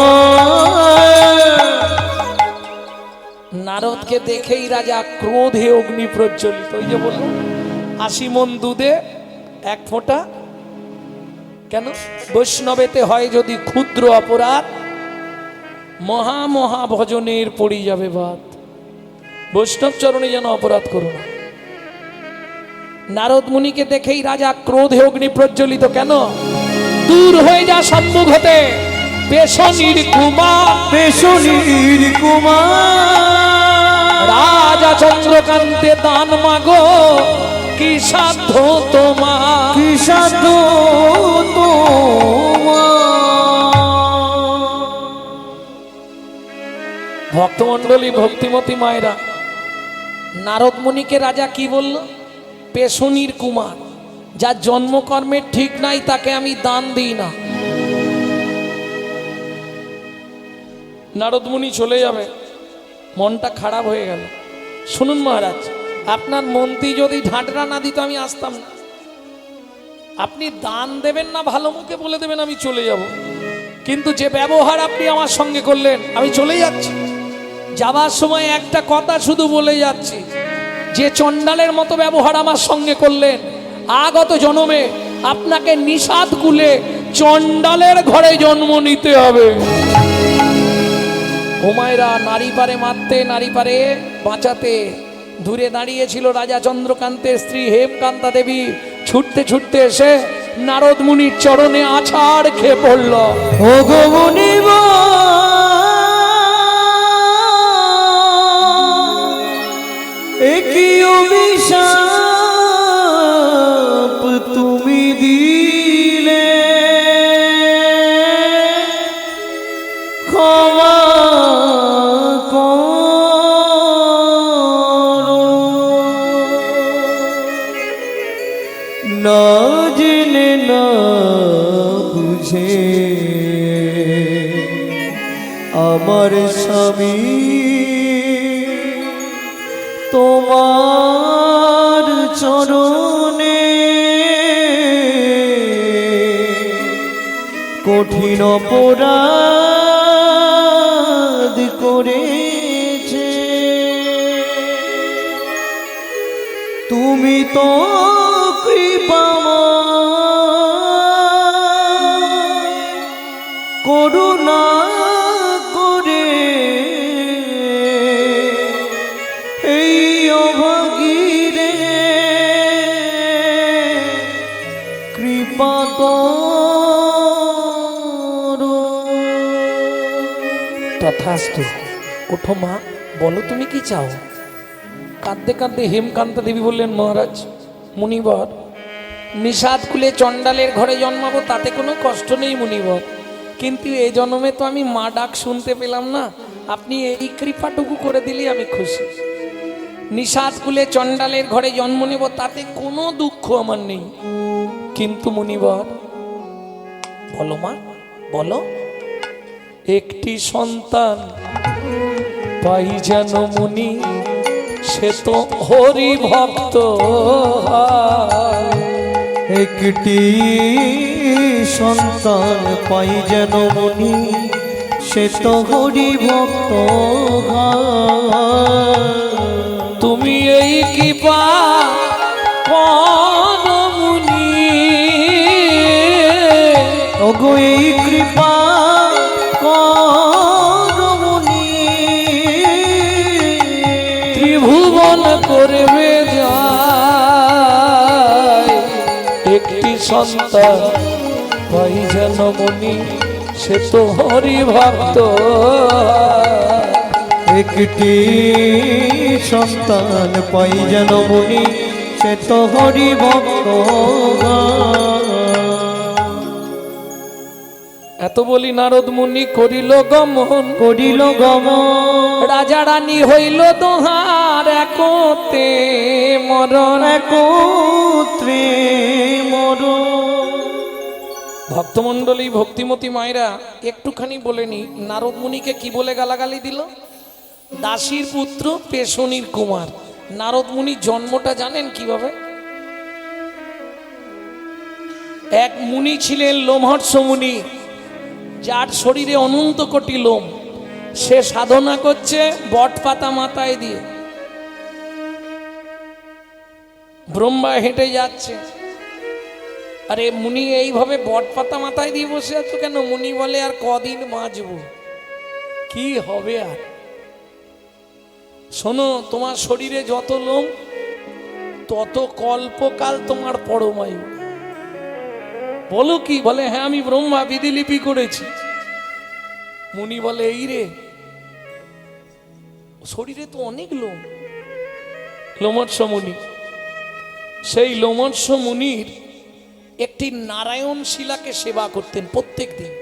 নারদকে দেখেই রাজা ক্রোধে অগ্নি প্রজ্বলিত। ওই যে বলল 80 মণ দুধে 1 ফোঁটা। কেন? বৈষ্ণবেতে হয় যদি ক্ষুদ্র অপরাধ, মহা মহা ভজনের পড়ি যাবে বাদ। বৈষ্ণব চরণে যেন অপরাধ করো না। নারদ মুনিকে দেখেই রাজা ক্রোধে অগ্নি প্রজ্বলিত। কেন? দূর হয়ে যা সম্মুখ হতে, পেশনির কুমার, পেশনির কুমার। রাজা চন্দ্রকান্তে দান মাগো, কি সাধ্য তোমার, কি সাধ্য তোমার। ভক্তমণ্ডলী, ভক্তিমতী মায়েরা, নারদ মুনিকে রাজা কি বলল? পেশনির কুমার, যার জন্মকর্মের ঠিক নাই তাকে আমি দান দিই না। নারদ মুনি চলে যাবে, মনটা খারাপ হয়ে গেল। শুনুন মহারাজ, আপনার মন্ত্রী যদি ঢাঁটরা না দিত আমি আসতাম না। আপনি দান দেবেন না, ভালো মুখে বলে দেবেন আমি চলে যাব, কিন্তু যে ব্যবহার আপনি আমার সঙ্গে করলেন আমি চলে যাচ্ছি। যাবার সময় একটা কথা শুধু বলে যাচ্ছি, যে চণ্ডালের মতো ব্যবহার আমার সঙ্গে করলেন, আগত জন্মে আপনাকে নিষাদ কুলে চণ্ডালের ঘরে জন্ম নিতে হবে। হুমায়রা নারী পারে মারতে, নারী পারে বাঁচাতে। দূরে দাঁড়িয়েছিল রাজা চন্দ্রকান্তের স্ত্রী হেমকান্তা দেবী। ছুটতে ছুটতে এসে নারদ মুনির চরণে আছাড় খেয়ে পড়ল। ও গো মুনিব, একই অভিশাপ তুমি দিলে, ক্ষমা করো। না জেনে না বুঝে আমার স্বামী তোমার চরণে কঠিন অপরাধ করেছে। তুমি তো কৃপাময়, করুণা করে এই অভাগীরে কৃপা করো। তথাস্তু। ওঠো মা, বলো তুমি কি চাও? কাঁদতে কাঁদতে হেমকান্তা দেবী বললেন, মহারাজ মুনিবর, নিষাদ কুলে চণ্ডালের ঘরে জন্মাবো তাতে কোনো কষ্ট নেই মুনিবর, কিন্তু এই জন্মে তো আমি মা ডাক শুনতে পেলাম না, আপনি এই কৃপাটুকু করে দিলে আমি খুশি। নিষাদ কুলে চণ্ডালের ঘরে জন্ম নেব তাতে কোনো দুঃখ আমার নেই, কিন্তু মুনিবর বলো মা, বলো একটি সন্তান পাই যেন মুনি, সে তো হরি ভক্ত। একটি সন্তান পাই যেন মুনি, সে তো হরি ভক্ত। তুমি এই কৃপা কোন মুনি, ওগো এই কৃপা কর মুনি, ত্রিভুবন করবে যায়। একটি সন্তান পাই যেন মুনি, সে তো হরি ভক্ত। একটি সন্তান পাই যেন মুনি, সে তো হরি ভক্ত। এত বলি নারদ মুনি করিল গমন, করিল গমন, রাজা রানী হইল দোহার, একতে মরণ। একত্রে মরণ। ভক্তমণ্ডলী, ভক্তিমতী মায়েরা একটুখানি বলেনি নারদ মুনিকে কি বলে গালাগালি দিল? দাসীর পুত্র, পেশনির কুমার। নারদ মুনির জন্মটা জানেন কিভাবে? এক মুনি ছিলেন লোমহর্ষ মুনি, যার শরীরে অনন্ত কোটি লোম। সে সাধনা করছে বট পাতা মাথায় দিয়ে, ব্রহ্মা হেঁটে যাচ্ছে। আরে মুনি এইভাবে বট পাতা মাথায় দিয়ে বসে আছো কেন? মুনি বলে আর কদিন বাঁচবো, কি হবে আর? শোনো, তোমার শরীরে যত লোম তত কল্পকাল তোমার পরমায়ু। বলো কি? বলে হ্যাঁ আমি ব্রহ্মা বিধিলিপি করেছি। মুনি বলে এই রে, শরীরে তো অনেক লোম। লোমহর্ষ মুনি, সেই লোমহর্ষ মুনির একটি নারায়ণ শিলাকে সেবা করতেন প্রত্যেক দিন।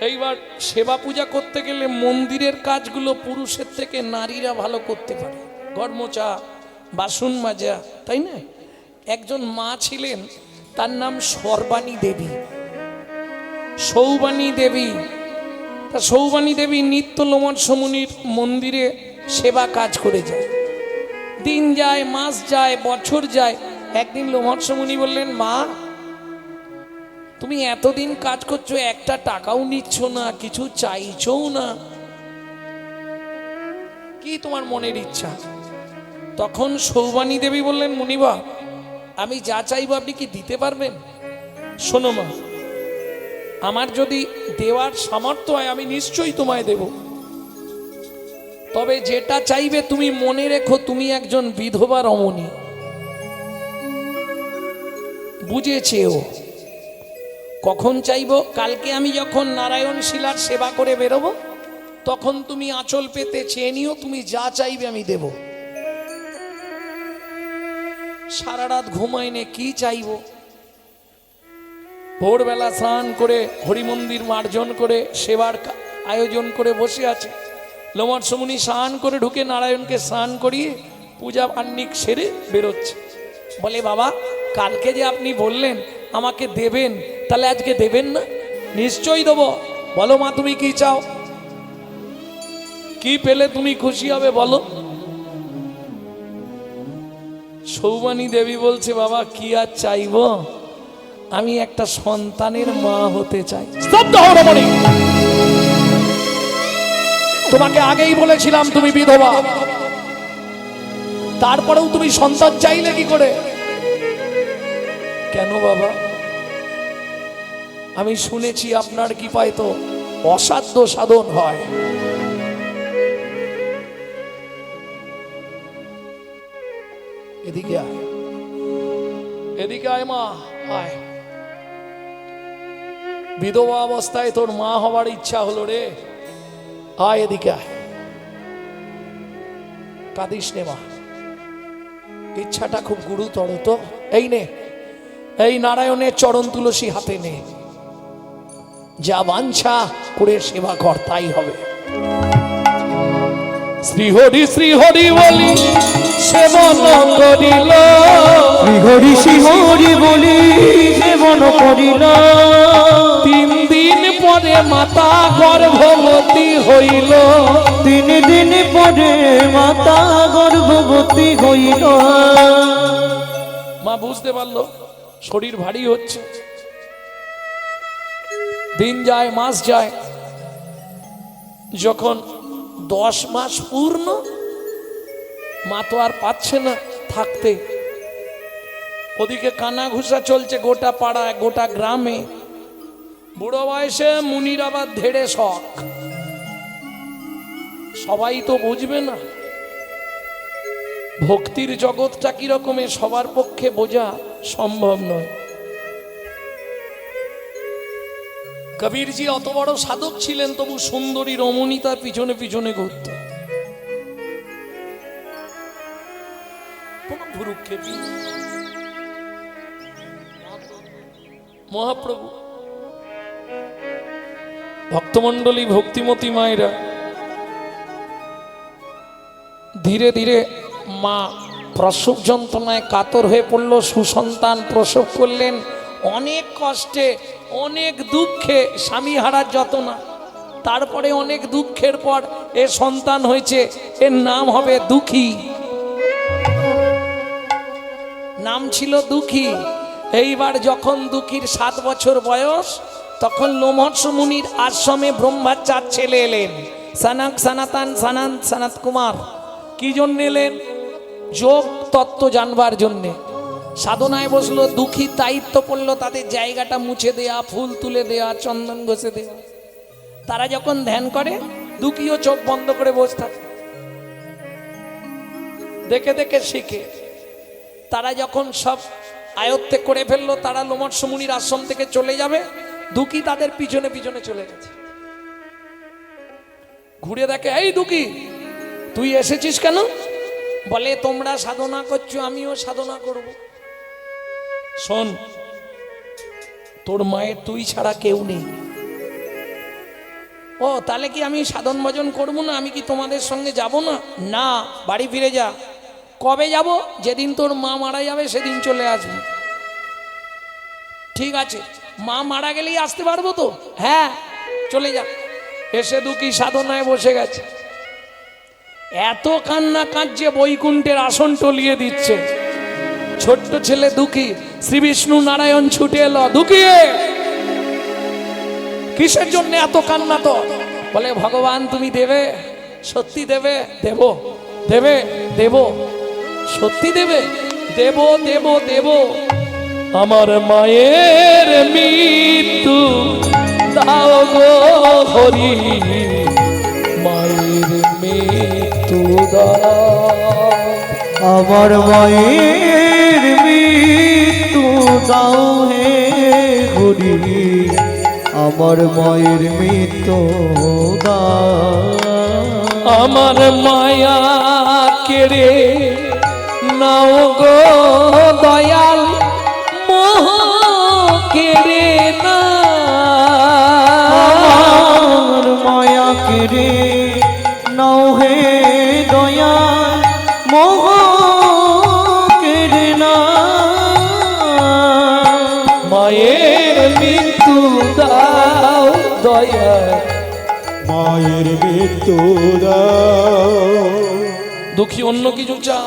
এইবার সেবা পূজা করতে গেলে মন্দিরের কাজগুলো পুরুষের থেকে নারীরা ভালো করতে পারে, ঘর মোছা, বাসন মাজা, তাই না? একজন মা ছিলেন, তার নাম সর্বাণী দেবী, সৌবাণী দেবী। তা সৌবাণী দেবী নিত্য লোমহর্ষ মুনির মন্দিরে সেবা কাজ করে যায়। দিন যায়, মাস যায়, বছর যায়। একদিন লোমহর্ষ মুনি বললেন, মা তুমি এতদিন কাজ করছো, একটা টাকাও নিচ্ছ না, কিছু চাইছও না, কি তোমার মনের ইচ্ছা? তখন সৌবাণী দেবী বললেন, মুনিবা আমি যা চাইবো আপনি কি দিতে পারবেন? শোনো মা, আমার যদি দেওয়ার সামর্থ্য হয় আমি নিশ্চয়ই তোমায় দেব, তবে যেটা চাইবে তুমি মনে রেখো তুমি একজন বিধবা রমণী। বুঝেছে ও। কখন চাইবো? কালকে আমি যখন নারায়ণ শিলার সেবা করে বেরোবো, তখন তুমি আঁচল পেতে চেয়ে নিও, তুমি যা চাইবে আমি দেব। সারা রাত ঘুমাইনে কি চাইবো? ভোরবেলা স্নান করে হরিমন্দির মার্জন করে সেবার আয়োজন করে বসে আছে। লোমহর্ষমুনি স্নান করে ঢুকে নারায়ণকে স্নান করিয়ে পূজা আহ্নিক সেরে বেরোচ্ছে। বলে বাবা, কালকে যে আপনি বললেন আমাকে দেবেন, তাহলে আজকে দেবেন না? নিশ্চয়ই দেবো। বলো মা, তুমি কি চাও? কি পেলে তুমি খুশি হবে বলো? সৌবানী দেবী বলছে, বাবা কি আর চাইবো, আমি একটা সন্তানের মা হতে চাই। স্তব্ধ হও রমণী, তোমাকে আগেই বলেছিলাম তুমি বিধবা, তারপরেও তুমি সন্তান চাইলে কি করে? কেন বাবা? আমি শুনেছি আপনার কৃপায় তো অসাধ্য সাধন হয়। এদিকে আয়, এদিকে আয় মা, আয়। বিধবা অবস্থায় তোর মা হওয়ার ইচ্ছা হলো রে, আয় এদিকে আয়। কাঁদিস নে মা, ইচ্ছাটা খুব গুরুতর তো। এই নে, এই নারায়ণের চরণ তুলসী হাতে নে, যা বাঞ্ছা করে সেবা কর, তাই হবে। শ্রী হরি বলি সেবন করিল, শ্রী হরি বলি সেবন করিল। 3 দিন পরে মাতা গর্ভবতী হইল, 3 দিন পরে মাতা গর্ভবতী হইল। মা বুঝতে পারলো শরীর ভারী হচ্ছে। দিন যায়, মাস যায়, যখন 10 মাস পূর্ণ, মা তো আর পাচ্ছে না থাকতে। ওদিকে কানা ঘুষা চলছে গোটা পাড়ায়, গোটা গ্রামে। বুড়ো বয়সে মুনির আবার ধেড়ে শখ, সবাই তো বুঝবে না। ভক্তির জগৎটা কিরকমে সবার পক্ষে বোঝা সম্ভব নয়। কবিরজি অত বড় সাধক ছিলেন, তবু সুন্দরী রমণী তার পিছনে পিছনে ঘুরত। ভুরুক্ষেপী মহাপ্রভু, ভক্তমণ্ডলী, ভক্তিমতী মায়েরা, ধীরে ধীরে মা প্রসব যন্ত্রণায় কাতর হয়ে পড়ল। সুসন্তান প্রসব করলেন অনেক কষ্টে, অনেক দুঃখে, স্বামী হারার যন্ত্রণা। তারপরে অনেক দুঃখের পর এ সন্তান হয়েছে, এর নাম হবে দুঃখী। নাম ছিল দুঃখী। এইবার যখন দুঃখীর 7 বছর বয়স, তখন লোমহর্ষ মুনির আশ্রমে ব্রহ্মার 4 ছেলে এলেন। সনক, সনাতন, সনত কুমার। কি জন্য এলেন? যোগ তত্ত্ব জানবার জন্যে। সাধনায় বসলো, দুঃখী দায়িত্ব পড়লো তাদের জায়গাটা মুছে দেয়া, ফুল তুলে দেয়া, চন্দন ঘষে দেওয়া। তারা যখন ধ্যান করে, দুঃখীও চোখ বন্ধ করে বসে থাকে, দেখে দেখে শিখে। তারা যখন সব আয়ত্তে করে ফেললো, তারা লোমহর্ষ মুনির আশ্রম থেকে চলে যাবে, দুঃখী তাদের পিছনে পিছনে চলে গেছে। ঘুরে দেখে, এই দুঃখী, তুই এসেছিস কেন? বলে, তোমরা সাধনা করছো, আমিও সাধনা করব। শোন, তোর মায়ের তুই ছাড়া কেউ নেই। ও, তাহলে কি আমি সাধন ভজন করবো না? আমি কি তোমাদের সঙ্গে যাব না? না, বাড়ি ফিরে যা। কবে যাব? যেদিন তোর মা মারা যাবে সেদিন চলে আসবি। ঠিক আছে, মা মারা গেলেই আসতে পারবো তো? হ্যাঁ, চলে যা। এসে দুঃখী সাধনায় বসে গেছে। এত কান্না কাঁদছে, বৈকুণ্ঠের আসন টলিয়ে দিচ্ছে। ছোট্ট ছেলে দুঃখী, শ্রী বিষ্ণু নারায়ণ ছুটে এলো। দুঃখী, কিসের জন্য এত কান্না তো? বলে, ভগবান তুমি দেবে, সত্যি দেবে? দেব, দেবে, দেব, সত্যি দেবে? দেব, দেব, দেব। আমার মায়ের মৃত্যু দাও গো হরি, মায়ের মৃত্যু দাও। আমার মায়ের মৃত্যু দাও হে হরি আমার মায়ের মৃত্যু দাও আমার মায়া কেড়ে নাও গো দয়াল মোহ কেড়ে না আমার মায়া কেড়ে নাও হে দয়াল মোহ কেড়ে না মায়ের মৃত্যু দাও দয়াল মায়ের মৃত্যু দাও। দুঃখী অন্য কিছু চা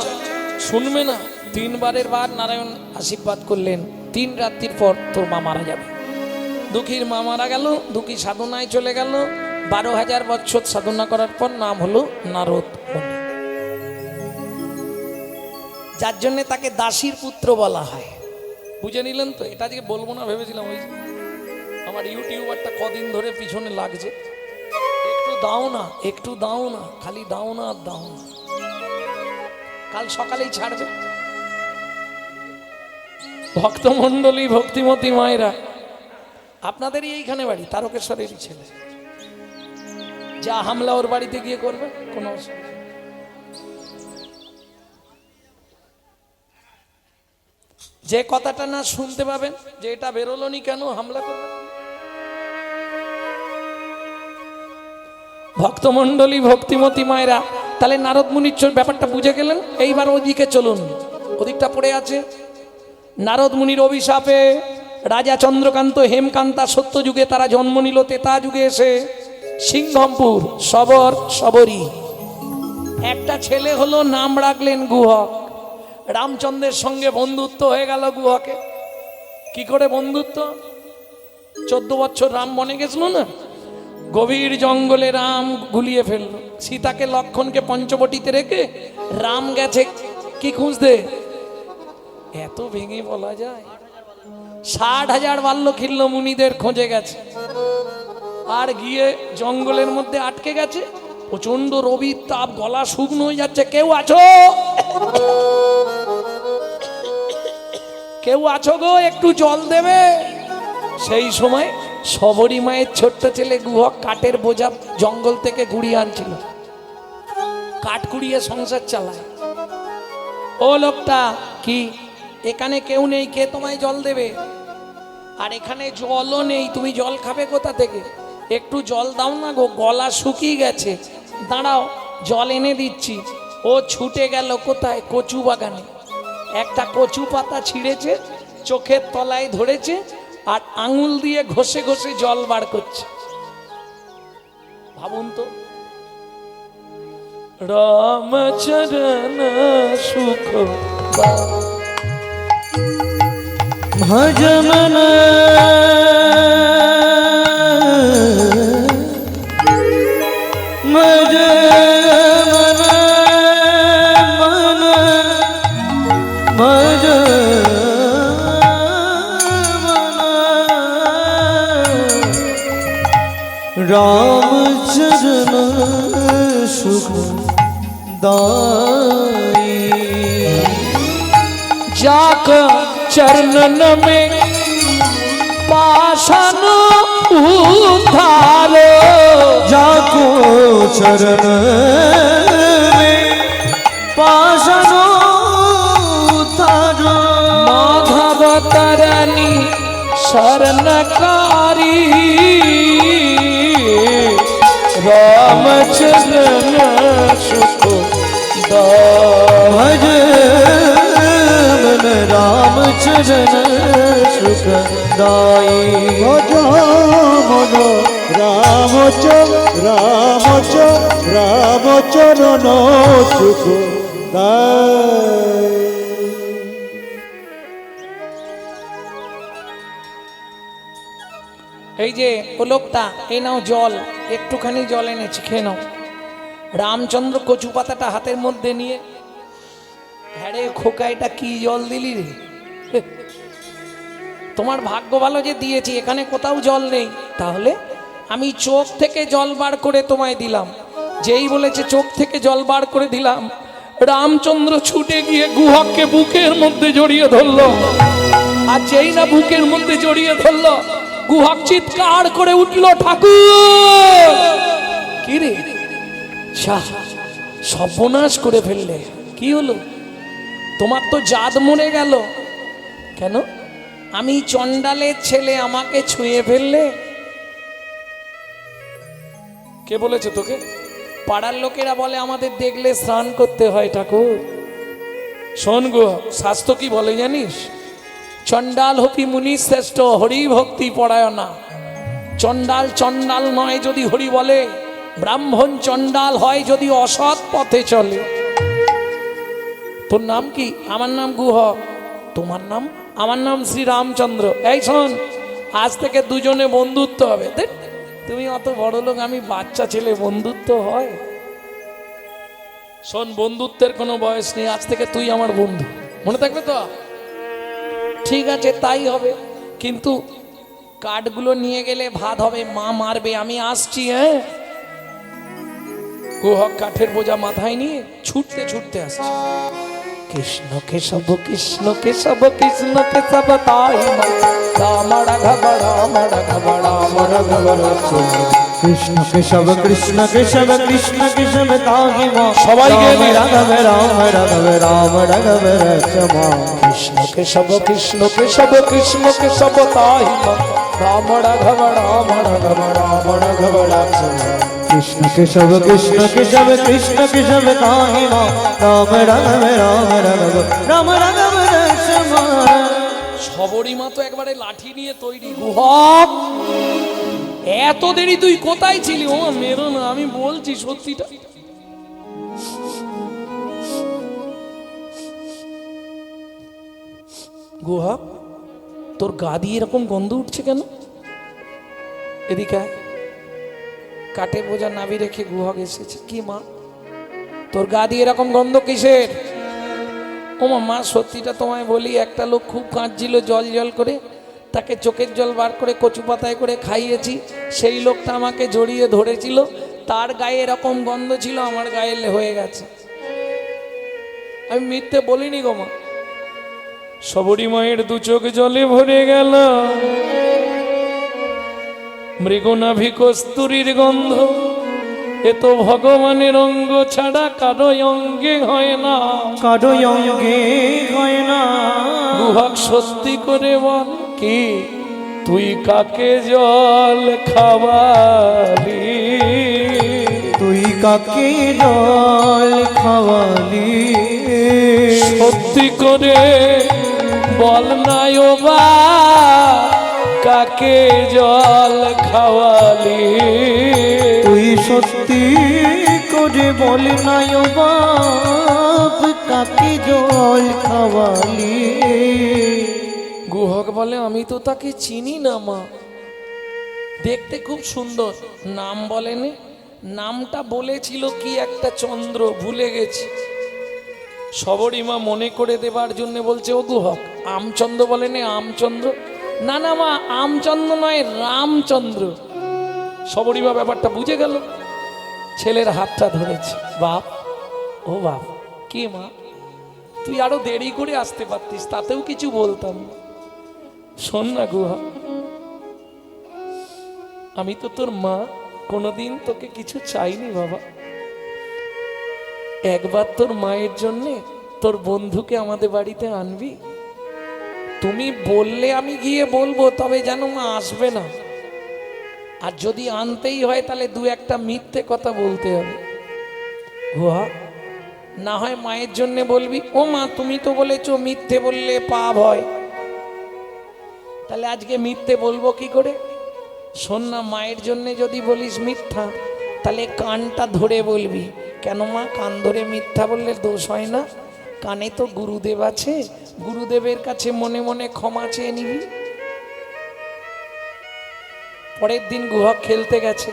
শুনবে না। 3 বারের বার নারায়ণ আশীর্বাদ করলেন 3 রাত্রির পর তোর মা মারা যাবে। দুঃখীর মা মারা গেল, দুঃখী সাধনায় চলে গেল। 12,000 বছর সাধনা করার পর নাম হলো নারদ মুনি, যার জন্য তাকে দাসীর পুত্র বলা হয়। বুঝে নিলেন তো? এটা আজকে বলবো না ভেবেছিলাম, ওই আমার ইউটিউবারটা কদিন ধরে পিছনে লাগছে, একটু দাও না, একটু দাও না, খালি দাও না আর দাও না। কাল সকালেই ছাড়বে। ভক্তমণ্ডলী, ভক্তিমতী মায়েরা, আপনাদেরই এইখানে বাড়ি, তারকেশ্বরেরই ছেলে। যা হামলা ওর বাড়িতে গিয়ে করবে, কোনো অসুবিধা নেই। যে কথাটা না শুনতে পাবেন যে এটা বেরোলো নি কেন, হামলা করবে। ভক্তমণ্ডলী, ভক্তিমতী মায়েরা, তাহলে নারদ মুনির ব্যাপারটা বুঝে গেলেন। এইবার ওদিকে চলুন, ওদিকটা পড়ে আছে। নারদ মুনির অভিশাপে রাজা চন্দ্রকান্ত, হেমকান্তা সত্যযুগে তারা জন্ম নিল। তেতা যুগে এসে সিংহমপুর সবর সবরী একটা ছেলে হলো, নাম রাখলেন গুহক। রামচন্দ্রের সঙ্গে বন্ধুত্ব হয়ে গেল গুহকে। কি করে বন্ধুত্ব? 14 বছর রাম বনে গেছিল না, গভীর জঙ্গলে রাম গুলিয়ে ফেললো সীতাকে, লক্ষণকে পঞ্চবটিতে রেখে রাম গেছে কি খুঁজতে? এত ভেঙে বলা যায়? 60,000 বাল্যখিল্য মুনিদের খোঁজে গেছে, আর গিয়ে জঙ্গলের মধ্যে আটকে গেছে। প্রচন্ড রবির তাপ, গলা শুকনো হয়ে যাচ্ছে। কেউ আছো? কেউ আছো গো, একটু জল দেবে? সেই সময় সবরী মায়ের ছোট্ট ছেলে গুহক কাঠের বোঝা জঙ্গল থেকে কুড়িয়ে আনছিল, কাঠ কুড়িয়ে সংসার চালায়। ও লোকটা, কি এখানে কেউ নেই, কে তোমায় জল দেবে? আর এখানে জলও নেই, তুমি জল খাবে কোথা থেকে? একটু জল দাও না গো, গলা শুকিয়ে গেছে। দাঁড়াও, জল এনে দিচ্ছি। ও ছুটে গেল কোথায়? কচু বাগানে। একটা কচু পাতা ছিঁড়েছে, চোখের তলায় ধরেছে, আর আঙুল দিয়ে ঘষে ঘষে জল বার করছে। ভাবুন তো, রামচরণ সুখ ভজমন रामचरण सुख दाई जाक चरणन में पाषाण उद्धारो, जाको चरण में पाषाण उद्धारो, माधव तरणी शरणकारी, रामचरण सुख भज मन रामचरण सुख दाई ভজ মন রামচরণ সুখ দায়। এই যে ও লোকটা, এই নাও জল, একটুখানি জল এনেছি, খেয়ে নাও। রামচন্দ্র কচু পাতাটা হাতের মধ্যে নিয়ে, হ্যাঁ রে খোকা, এটা কি জল দিলি রে? তোমার ভাগ্য ভালো যে দিয়েছি, এখানে কোথাও জল নেই। তাহলে আমি চোখ থেকে জল বার করে তোমায় দিলাম। যেই বলেছে চোখ থেকে জল বার করে দিলাম, রামচন্দ্র ছুটে গিয়ে গুহককে বুকের মধ্যে জড়িয়ে ধরলো, আর যেই না বুকের মধ্যে জড়িয়ে ধরলো, গুহক চিৎকার করে উঠলো, ঠাকুর! কি রে, সর্বনাশ করে ফেললে। কি হলো? তোমার তো জাত মরে গেল। কেন? আমি চন্ডালের ছেলে, আমাকে ছুঁয়ে ফেললে। কে বলেছে তোকে? পাড়ার লোকেরা বলে আমাদের দেখলে স্নান করতে হয়। ঠাকুর শোন গো, শাস্ত্র কি বলে জানিস? চন্ডাল হপি মুনি শ্রেষ্ঠ, হরি ভক্তি পরায়ণা। চন্ডাল চন্ডাল নয় যদি হরি বলে, ব্রাহ্মণ চন্ডাল হয় যদি অসৎ পথে চলে। তোর নাম কি? আমার নাম গুহ। তোমার নাম? আমার নাম শ্রী রামচন্দ্র। এই শোন, আজ থেকে দুজনে বন্ধুত্ব হবে। তুমি অত বড় লোক, আমি বাচ্চা ছেলে, বন্ধুত্ব হয়? শোন, বন্ধুত্বের কোনো বয়স নেই। আজ থেকে তুই আমার বন্ধু, মনে থাকবে তো? ঠিক আছে, তাই হবে। কিন্তু কাঠগুলো নিয়ে গেলে ভাত হবে, মা মারবে। আমি আসছি। হ্যাঁ, গুহক কাঠের বোঝা মাথায় নিয়ে ছুটতে ছুটতে আসছে। কৃষ্ণ কেশব কৃষ্ণ কেশব কৃষ্ণ কেশব তাই রাম রাঘব রাম রাঘব রাম রাঘব কৃষ্ণ কেশব কৃষ্ণ কেশব কৃষ্ণ কেশব তাহি মা। সবাই গেলে রাঘব রাম রাঘব রাম রাঘব রচমা। কৃষ্ণ কেশব কৃষ্ণ কেশব কৃষ্ণ কেশব তাই রাম রাঘব রাম রাঘব রাম রাঘব রচমা। কৃষ্ণ কেশব কৃষ্ণ কেশব কৃষ্ণ কেশব তাহি মা। রাম রাঘব রাম রাঘব রাম রাঘব রচমা। সবরী মা তো একবারে লাঠি নিয়ে তৈরি। গুহক, এত দেরি তুই কোথায় ছিলি? ও মেরো না, আমি বলছি সত্যিটা। গুহক, তোর গা দিয়ে এরকম গন্ধ উঠছে কেন? এদিকে আয়। কাঠে বোঝা নাবি রেখে গুহক এসেছে। কি মা, তোর গা দিয়ে এরকম গন্ধ কিসের? ও মা, সত্যিটা তোমায় বলি, একটা লোক খুব কাঁদছিল জল জল করে, তাকে চোখের জল বার করে কচু পাতায় করে খাইয়েছি। সেই লোকটা আমাকে জড়িয়ে ধরেছিল, তার গায়ে এরকম গন্ধ ছিল, আমার গায়ে হয়ে গেছে। আমি মিথ্যে বলিনি গো মা। সবরী মায়ের দু চোখ জলে ভরে গেল। মৃগনাভি কস্তুরীর গন্ধ, এ তো ভগবানের অঙ্গ ছাড়া কারো অঙ্গে হয় না, কারো অঙ্গে হয় না। গুহক সত্যি করে বল, কি তুই কাকে জল খাওয়ালি? তুই কাকে জল খাওয়ালি? সত্যি করে বল না ও বা, কাকে জল খাওয়ালি? তুই সত্যি করে বল না ও বাপ, কাকে জল খাওয়ালি? গুহক বলে, আমি তো তাকে চিনি না মা, দেখতে খুব সুন্দর। নাম বলেনি, নামটা বলেছিল কি একটা চন্দ্র, ভুলে গেছি। সবরী মা মনে করে দেবার জন্য বলছে, ও গুহক, আমচন্দ্র বলেনি? আমচন্দ্র? না না মা, আমচন্দ্র নয়, রামচন্দ্র। সবরী মা ব্যাপারটা বুঝে গেল, ছেলের হাতটা ধরেছে। বাপ, ও বাপ, কি মা, তুই আরো দেরি করে আসতে পারতিস, তাতেও কিছু বলতাম না। শোন না গুহক, আমি তো তোর মা, কোনোদিন তোকে কিছু চাইনি বাবা। একবার তোর মায়ের জন্যে তোর বন্ধুকে আমাদের বাড়িতে আনবি? তুমি বললে আমি গিয়ে বলবো, তবে যেন মা আসবে না। আর যদি আনতেই হয় তাহলে দু একটা মিথ্যে কথা বলতে হবে। গুহা, না হয় মায়ের জন্যে বলবি। ও মা, তুমি তো বলেছো মিথ্যে বললে পাপ হয়, তাহলে আজকে মিথ্যে বলবো কি করে? শোন না, মায়ের জন্য যদি বলিস মিথ্যা, তাহলে কানটা ধরে বলবি। কেন মা, কান ধরে মিথ্যা বললে দোষ হয় না? কানে তো গুরুদেব আছে, গুরুদেবের কাছে মনে মনে ক্ষমা চেয়ে নিবি। পরের দিন গুহক খেলতে গেছে,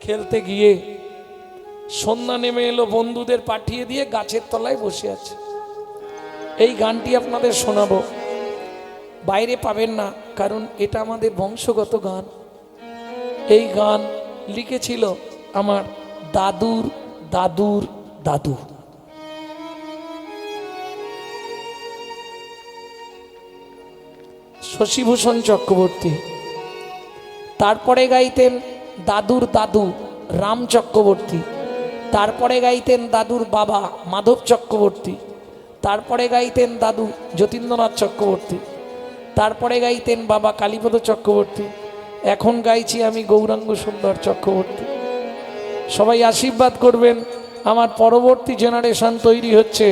খেলতে গিয়ে সন্ধ্যা নেমে এলো, বন্ধুদের পাঠিয়ে দিয়ে গাছের তলায় বসে আছে। এই গানটি আপনাদের শোনাবো, বাইরে পাবেন না, কারণ এটা আমাদের বংশগত গান। এই গান লিখেছিল আমার দাদুর দাদুর দাদু। শশীভূষণ চক্রবর্তী। তারপরে গাইতেন দাদুর দাদু রাম চক্রবর্তী। তারপরে গাইতেন দাদুর বাবা মাধব চক্রবর্তী। তারপরে গাইতেন দাদু যতীন্দ্রনাথ চক্রবর্তী। তারপরে গাইতেন বাবা কালীপদ চক্রবর্তী। এখন গাইছি আমি গৌরাঙ্গ সুন্দর চক্রবর্তী। সবাই আশীর্বাদ করবেন, আমার পরবর্তী জেনারেশন তৈরি হচ্ছে,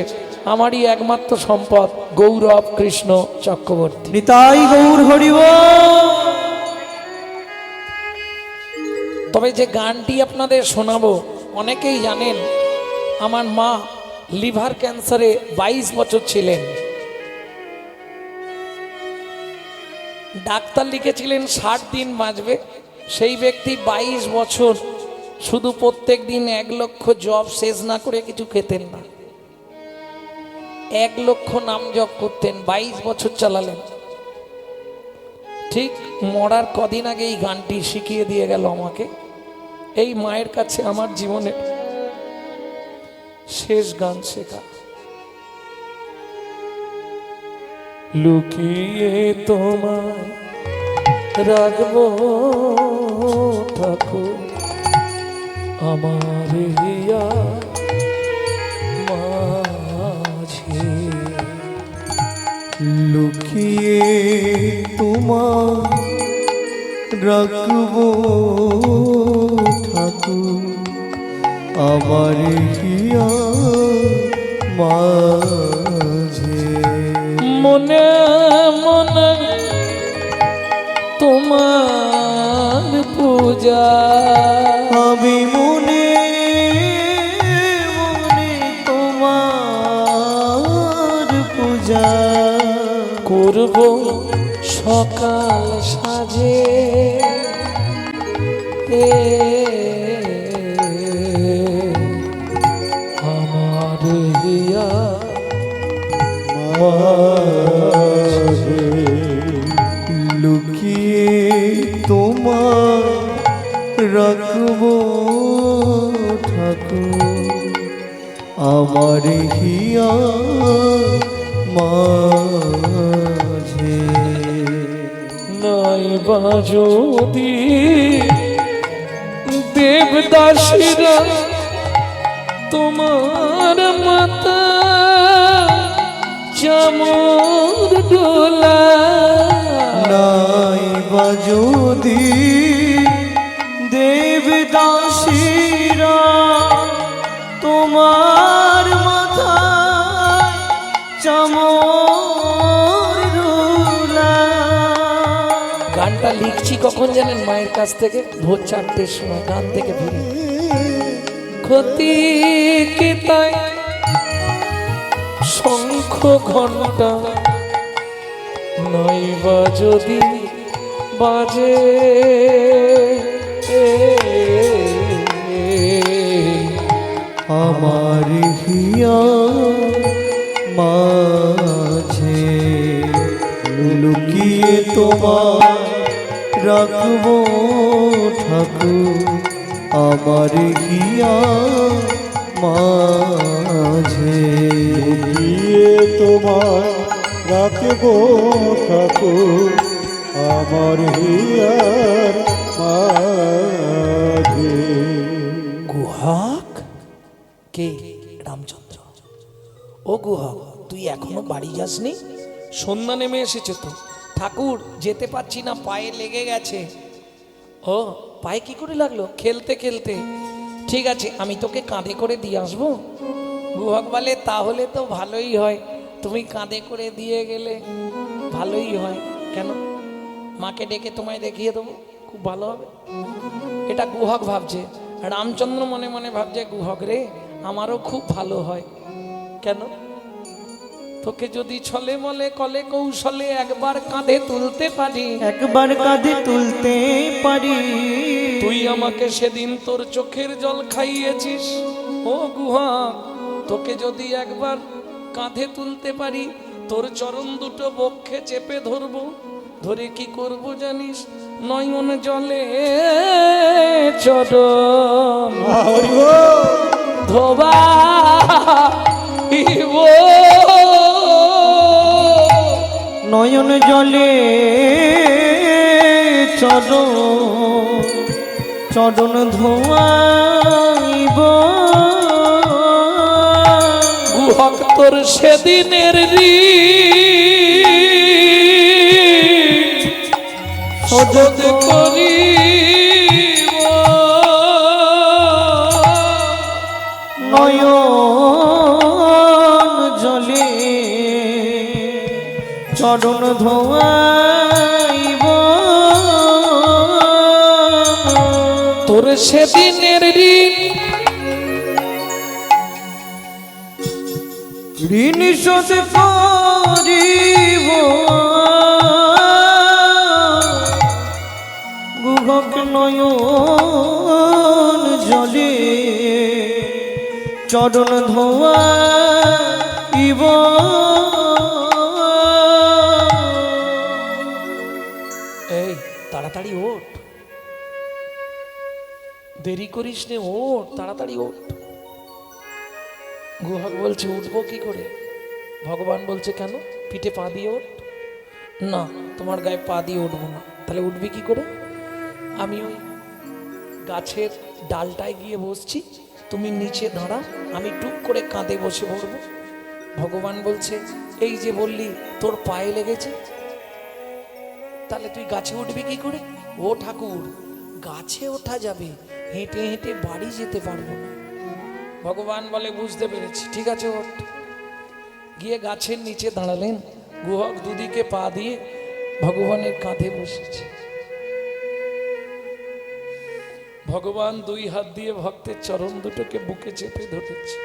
আমারই একমাত্র সম্পদ গৌরব কৃষ্ণ চক্রবর্তী। নিতাই গৌর হরিব। তবে যে গানটি আপনাদের শোনাবো, অনেকেই জানেন আমার মা লিভার ক্যান্সারে 22 বছর ছিলেন। ডাক্তার লিখেছিলেন 60 দিন বাঁচবে। সেই ব্যক্তি 22 বছর শুধু প্রত্যেক দিন 1 লক্ষ জপ শেষ না করে কিছু খেতেন না, 1 লক্ষ নাম জপ করতেন, 22 বছর চালালেন। ঠিক মরার কদিন আগে এই গানটি শিখিয়ে দিয়ে গেল আমাকে। এই মায়ের কাছে আমার জীবনের শেষ গান শেখা। লুকিয়ে তোমায় রাখবো ঠাকুর আমার হিয়া মাঝে, লুকিয়ে তোমার রাখবো ঠাকুর আমার হিয়া মাঝে। মনে মনে তোমার পূজা আমি মনে মনে তোমার পূজা করব সকাল সাজে। আমার হিয়া মাঝে লুকিয়ে তোমার রাখবো ঠাকুর আমার হিয়া মাঝে। নাই বা যদি দেবদাসীরা তোমার মাতা চামর ডোলা, নাই বা যদি দেবদাসীরা তোমার মাথায় চামর ডোলা। গানটা লিখছি কখন জানেন? মায়ের কাছ থেকে ভোর 4টের সময় গান থেকে ফিরে। ক্ষতি কি তাই শঙ্খ ঘন্টা নয় বা যদি বাজে, আমার হিয়া মাঝে লুকিয়ে তোমার রাখবো ঠাকুর আমার হিয়া মাঝে। লুকিয়ে তোমায় রাখবো ঠাকুর আমার হিয়ার মাঝে। গুহক কে? রামচন্দ্র। ও গুহক, তুই এখনো বাড়ি যাসনি? সন্ধ্যা নেমে এসেছে তো। ঠাকুর যেতে পারছি না, পায়ে লেগে গেছে। ও, পায়ে কি করে লাগলো? খেলতে খেলতে। ঠিক আছে, আমি তোকে কাঁধে করে দিয়ে আসবো। গুহক বলে তাহলে তো ভালোই হয়, তুমি কাঁধে করে দিয়ে গেলে ভালোই হয়। কেন? মাকে ডেকে তোমায় দেখিয়ে দেবো, খুব ভালো হবে। এটা গুহক ভাবছে। রামচন্দ্র মনে মনে ভাবছে গুহক রে, আমারও খুব ভালো হয়। কেন? তোকে যদি ছলে মলে কলে কৌশলে একবার কাঁধে তুলতে পারি, একবার কাঁধে তুলতে পারি, তুই আমাকে সেদিন তোর চোখের জল খাইয়েছিস। ও গুহক, তোকে যদি একবার কাঁধে তুলতে পারি, তোর চরণ দুটো বক্ষে চেপে ধরবো। ধরে কি করব জানিস? নয়ন জলে চরণ ধোবা নয়ন জলে চরণ ধোয়াইব গুহক তোর সেদিনের শোধ করিব নয়ন জলে চরণ ধোয়াইব তোর সেদিনের ঋণ শোধ করিব গুহক নয়ন জলে চরণ ধোয়াইব এই তাড়াতাড়ি ওঠ, দেরি করিস নে, ওঠ তাড়াতাড়ি ওঠ। গুহক বলছে উঠবো কি করে? ভগবান বলছে কেন? পিঠে পা দিয়ে ওঠ। না, তোমার গায়ে পা দিয়ে উঠবো না। তাহলে উঠবি কি করে? আমি ওই গাছের ডালটায় গিয়ে বসছি, তুমি নিচে দাঁড়া, আমি টুক করে কাঁধে বসে পড়বো। ভগবান বলছে এই যে বললি তোর পায়ে লেগেছে, তাহলে তুই গাছে উঠবি কি করে? ও ঠাকুর, গাছে ওঠা যাবে, হেঁটে হেঁটে বাড়ি যেতে পারবো না। ভগবান বলে বুঝতে পেরেছি, ঠিক আছে ওঠ। গিয়ে গাছের নিচে দাঁড়ালেন। গুহক দুদিকে পা দিয়ে ভগবানের কাঁধে বসেছে। ভগবান দুই হাত দিয়ে ভক্তের চরণ দুটোকে বুকে চেপে ধরেছে।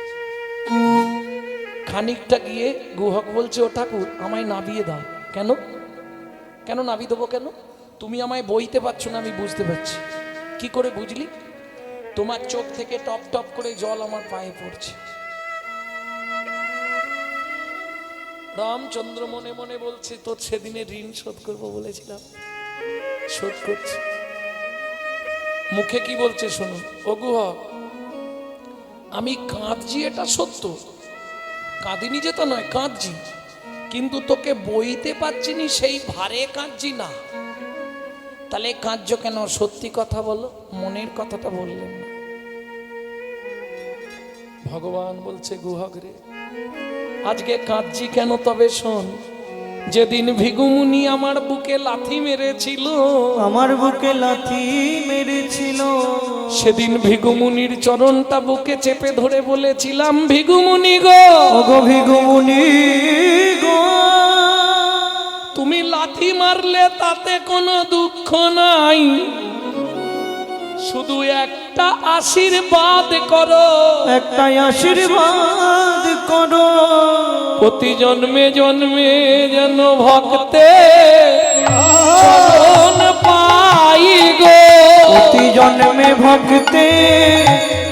খানিকটা গিয়ে গুহক বলছে ও ঠাকুর, আমায় নাবিয়ে দাও। কেন? কেন নাবিয়ে দেবো কেন? তুমি আমায় বইতে পারছো না, আমি বুঝতে পারছি। কি করে বুঝলি? তোমার চোখ থেকে টপ টপ করে জল আমার পায়ে পড়ছে। রামচন্দ্র মনে মনে বলছে তোর সেদিনে ঋণ শোধ করবো বলেছিলাম, শোধ করছি। মুখে কি বলছে শুনুন। ও গুহক, আমি কাঁদছি এটা সত্য, কাঁদিনি যে তা নয়, কাঁদছি, কিন্তু তোকে বইতে পারছি নি সেই ভারে কাঁদছি না। তাহলে কাঁদছো কেন? সত্যি কথা বলো, মনের কথাটা বললেন না। ভগবান বলছে গুহক রে, আজকে কাঁদছি কেন তবে শোন। যেদিন ভিগুমুনি আমার বুকে লাথি মেরেছিল, আমার বুকে লাথি মেরেছিল, সেদিন ভিগুমুনির চরণটা বুকে চেপে ধরে বলেছিলাম ভিগুমুনি গো, ওগো ভিগুমুনি গো, তুমি লাথি মারলে তাতে কোনো দুঃখ নাই, শুধু একটা আশীর্বাদ করো, একটাই আশীর্বাদ করো, প্রতি জন্মে জন্মে যেন ভক্তে চরণ পাই গো, প্রতি জন্মে ভক্তে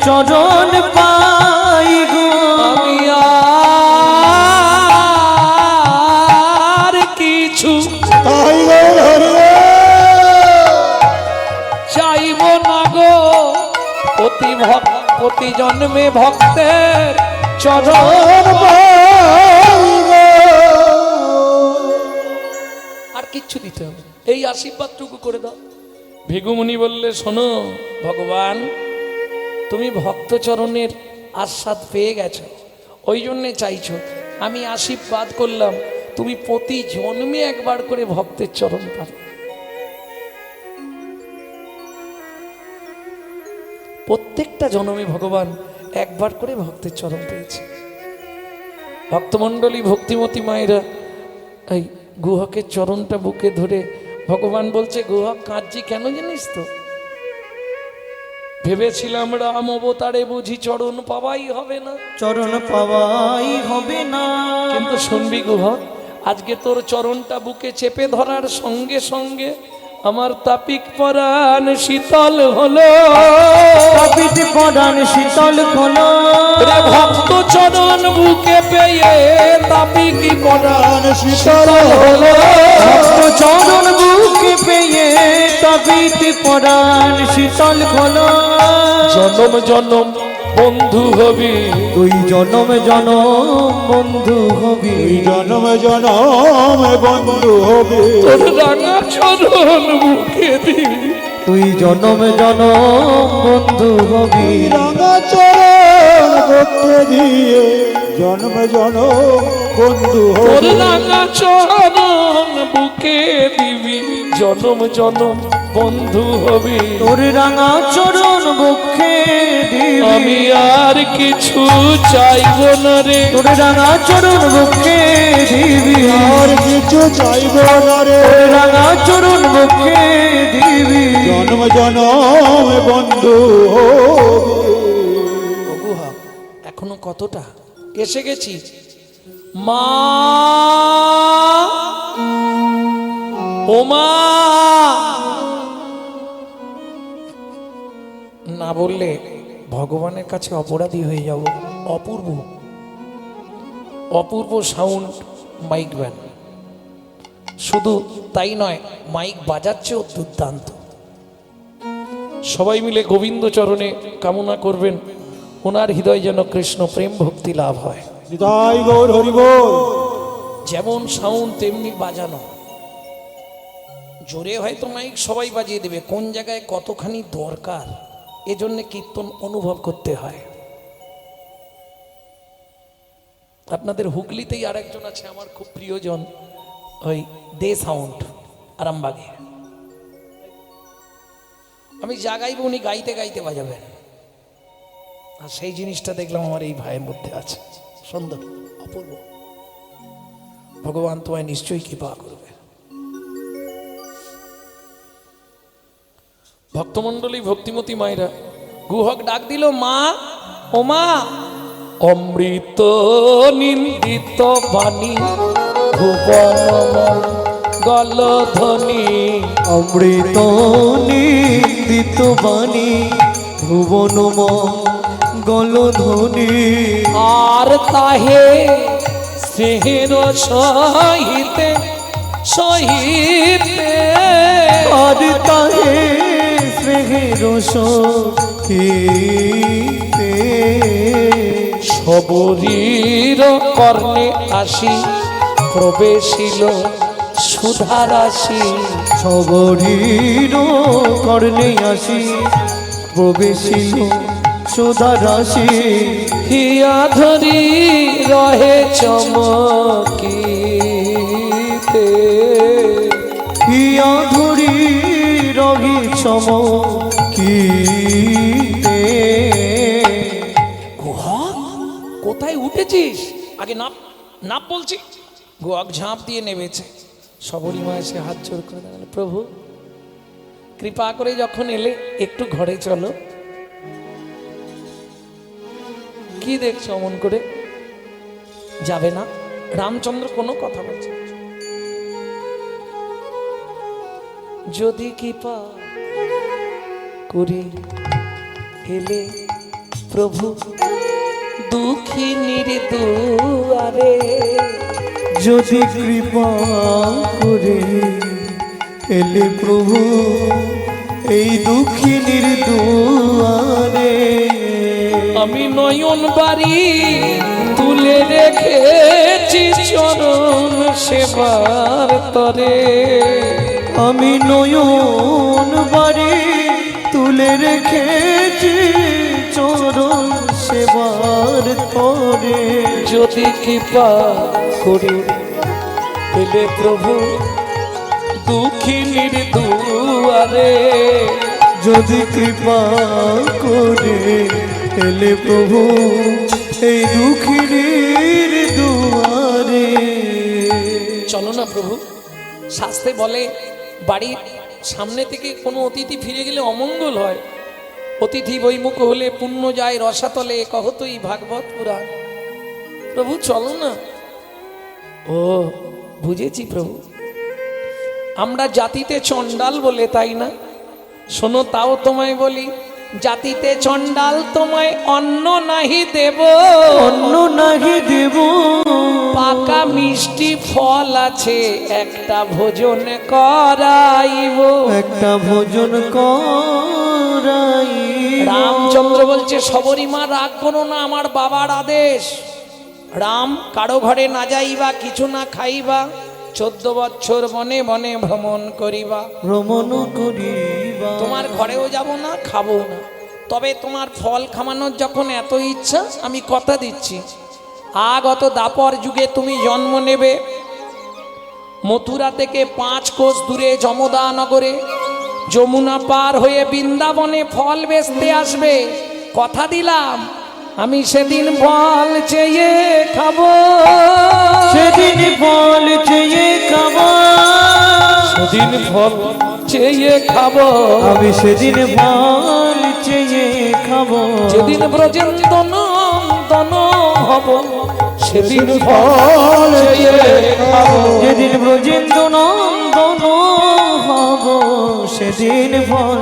চরণ পাই গো। আমি আর কিছু তাই গো হরি গো। চাইব না গো, প্রতি জন্মে ভক্তের চরণ আর কিচ্ছু দিতে হবে, এই আশীর্বাদটুকু করে দাও। ভিগুমুনি বললে শোনো ভগবান, তুমি ভক্ত চরণের আস্বাদ পেয়ে গেছো, ওই জন্যে চাইছো, আমি আশীর্বাদ করলাম তুমি প্রতি জন্মে একবার করে ভক্তের চরণ পাবে। প্রত্যেকটা জন্মে ভগবান একবার করে ভক্তের চরণ পেয়েছে। ভক্তমণ্ডলী ভক্তিমতী মায়েরা এই গুহকের চরণটা বুকে ধরে ভগবান বলছে গুহক কাঁদছি কেন জানিস তো? ভেবেছিলাম রাম অবতারে বুঝি চরণ পাওয়াই হবে না, চরণ পাওয়াই হবে না, কিন্তু শুনবি গুহক, আজকে তোর চরণটা বুকে চেপে ধরার সঙ্গে সঙ্গে আমার তাপিক পরাণ শীতল হলো, তাপিত পরাণ শীতল হলো, রে ভক্ত চরণ বুকে পেয়ে তাপিক পরাণ শীতল হলো, ভক্ত চরণ বুকে পেয়ে তাপিত পরাণ শীতল হলো। জনম জনম বন্ধু হবি, তুই জনম জনম বন্ধু হবি, জনমে জনমে বন্ধু হবে। তোর রাঙা চরণ বুকে দিবি, তুই জনম জনম বন্ধু হবি, রাঙা চরণ করতে দিয়ে জন্মে জনম বন্ধু তোর হবে। রাঙা চরণ বুকে দিবি, জনম জনম বন্ধু হবি। তোর রাঙা চরণ বক্ষে দিবি, আমি আর কিছু চাইব না রে, তোর রাঙা চরণ বক্ষে দিবি, আর কিছু চাইব না রে, তোর রাঙা চরণ বক্ষে দিবি, জন্ম জনমে বন্ধু হবে। গুহা এখনো কতটা এসে গেছি। মা ও মা, না বললে ভগবানের কাছে অপরাধী হয়ে যাব। অপূর্ব অপূর্ব সাউন্ড মাইক ব্যান, শুধু তাই নয় মাইক বাজাচ্ছেও দুর্দান্ত। সবাই মিলে গোবিন্দ চরণে কামনা করবেন ওনার হৃদয় যেন কৃষ্ণ প্রেম ভক্তি লাভ হয়। নিতাই গৌর হরি বল। যেমন সাউন্ড তেমনি বাজানো, জোরে হয়তো মাইক সবাই বাজিয়ে দেবে, কোন জায়গায় কতখানি দরকার এজন্য কীর্তন অনুভব করতে হয়। আপনাদের হুগলিতেই আরেকজন আছে আমার খুব প্রিয়জন, ওই দে সাউন্ড আরামবাগে। আমি যা গাইব উনি গাইতে গাইতে বাজাবেন, আর সেই জিনিসটা দেখলাম আমার এই ভাইয়ের মধ্যে আছে। সুন্দর, অপূর্ব। ভগবান তোমায় নিশ্চয়ই কৃপা করবে। ভক্তমণ্ডলী ভক্তিমতী মায়েরা, গুহক ডাক দিল মা ও মা। অমৃত নিন্দিত বাণী ভুবন গলধ্বনি, অমৃত নিন্দিত বাণী ভুবন গলধ্বনি, আর তাহে স্নেহের সহিতে সহিতে, আর তাহে স্নেহের সহিতে, সবরীর কর্ণে আসি প্রবেশিল সুধারাশি, সবরীর কর্ণে আসি প্রবেশিল সুধা রাশি, হিয়া ধরি রহে চমকিতে, হিয়া ধরি রহি চমকিতে। গুহক কোথায় উঠেছিস? আগে নাপ নাপ বলছি। গুহক ঝাঁপ দিয়ে নেমেছে। সবরী মা এসে হাত জোর করে দাঁড়ালো, প্রভু কৃপা করে যখন এলে একটু ঘরে চলো। কি দেখছো অমন করে? যাবে না? রামচন্দ্র কোনো কথা বলছে না। যদি কৃপা করে এলে প্রভু দুঃখিনীর দুয়ারে, যদি কৃপা করে এলে প্রভু এই দুঃখিনীর দুয়ারে, আমি নয়ন বাড়ি তুলে রেখেছি চরণ সেবার তরে, আমি নয়ন বাড়ি তুলে রেখেছি চরণ সেবার তরে, যদি কৃপা করে এলে প্রভু দুঃখিনীর দুয়ারে, যদি কৃপা করে এলে প্রভু এই দুঃখিনীর দুয়ারে। চলো না প্রভু। শাস্ত্রে বলে বাড়ির সামনে থেকে কোনো অতিথি ফিরে গেলে অমঙ্গল হয়। অতিথি বৈমুখ হলে পুণ্য যায় রসাতলে, কহতই ভাগবত পুরাণ। প্রভু চলো না। ও বুঝেছি প্রভু, আমরা জাতিতে চণ্ডাল বলে, তাই না? শোনো তাও তোমায় বলি, জাতিতে চণ্ডাল তোমায় অন্ন নাহি দেব, অন্ন নাহি দেব, পাকা মিষ্টি ফল আছে একটা ভোজন করাইব, একটা ভোজন কর পুরাই রামচন্দ্র বলছে শবরীমা রাগ করো না, আমার বাবার আদেশ। রাম কারো ঘরে না যাইবা, কিছু না খাইবা, 14 বছর বনে বনে ভ্রমণ করিবা। ভ্রমণ করিবা তোমার ঘরেও যাব না, খাবো না, তবে তোমার ফল খামানোর যখন এত ইচ্ছা, আমি কথা দিচ্ছি আগত দাপর যুগে তুমি জন্ম নেবে। মথুরা থেকে 5 কোষ দূরে যমদা নগরে যমুনা পার হয়ে বৃন্দাবনে ফল বেচতে আসবে। কথা দিলাম আমি সেদিন ফল চেয়ে খাবো, সেদিন ফল চেয়ে খাবো, সেদিন ফল চেয়ে খাবো, আমি সেদিন ফল চেয়ে খাবো। যেদিন ব্রজেন্দ্র নন্দন হব, সেদিন ফল চেয়ে খাবো, যেদিন ব্রজেন্দ্র নন্দন হব, সেদিন ফল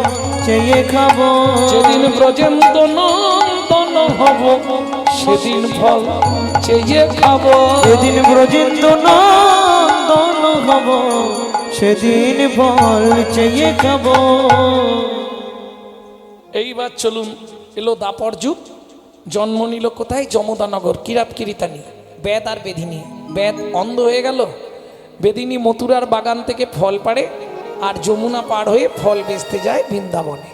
চেয়ে খাবো। যেদিন ব্রজেন্দ্র নন্দন হব, সেদিন ফল চেয়ে খাবো। যেদিন ব্রজেন্দ্র নন্দন হব, সেদিন ফল চেয়ে খাবো। এইবার চলুন, এলো দাপর যুগ, জন্ম নিল কোথায়? যমদানগর, কিরাত কিরিতানি, বেদ আর বেদিনী। বেদ অন্ধ হয়ে গেল, বেদিনী মথুরার বাগান থেকে ফল পাড়ে আর যমুনা পার হয়ে ফল বেচতে যায় বৃন্দাবনে।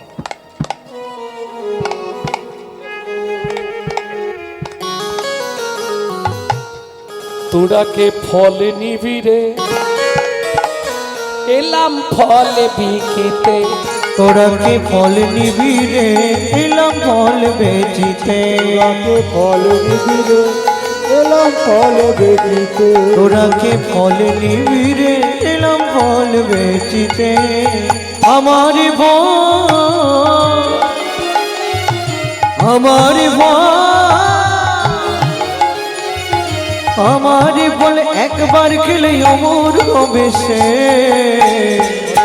তোরাকে ফল নিবিরে এলাম ফল বিকিতে, তোরা কে ফল নিবি রে, এলাম ফল বেচিতে। রাতে ফল নিবিরে এলাম ফল বেচিতে। তোরা কে ফল নিবি রে, এলাম ফল বেচিতে। আমার ভয়, আমার ভয়, আমার ফল একবার খেলে অমর হবে সে।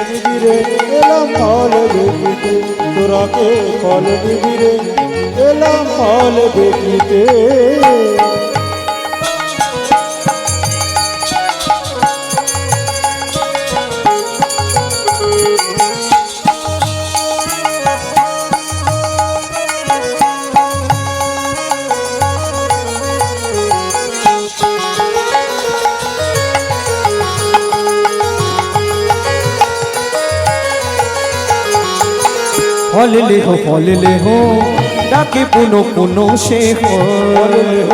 নিবিরে এলাম ফল বেচিতে। তোরাকে ফল নিবিরে এলাম ফল বেচিতে। ফল ले हो ডাকে পুনো পুনো সে ফল লেহ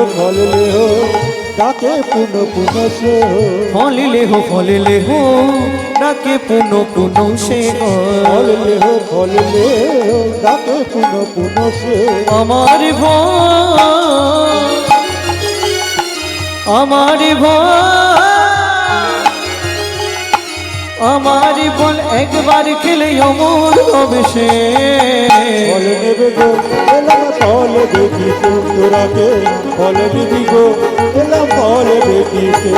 ডাকে পুন পুন সে। ফল ले हो ডাকে পুনো পুনো সে। ফল লেহ ডাকে পুন পুন সে। আমার ভয়, আমার ভয়, আমার বল একবার খেলে অমর হবে সে। ফল নেবে গো এলাম ফল দেখিতে। তোরাকে ফল দিবি গো এলাম ফল দেখিতে।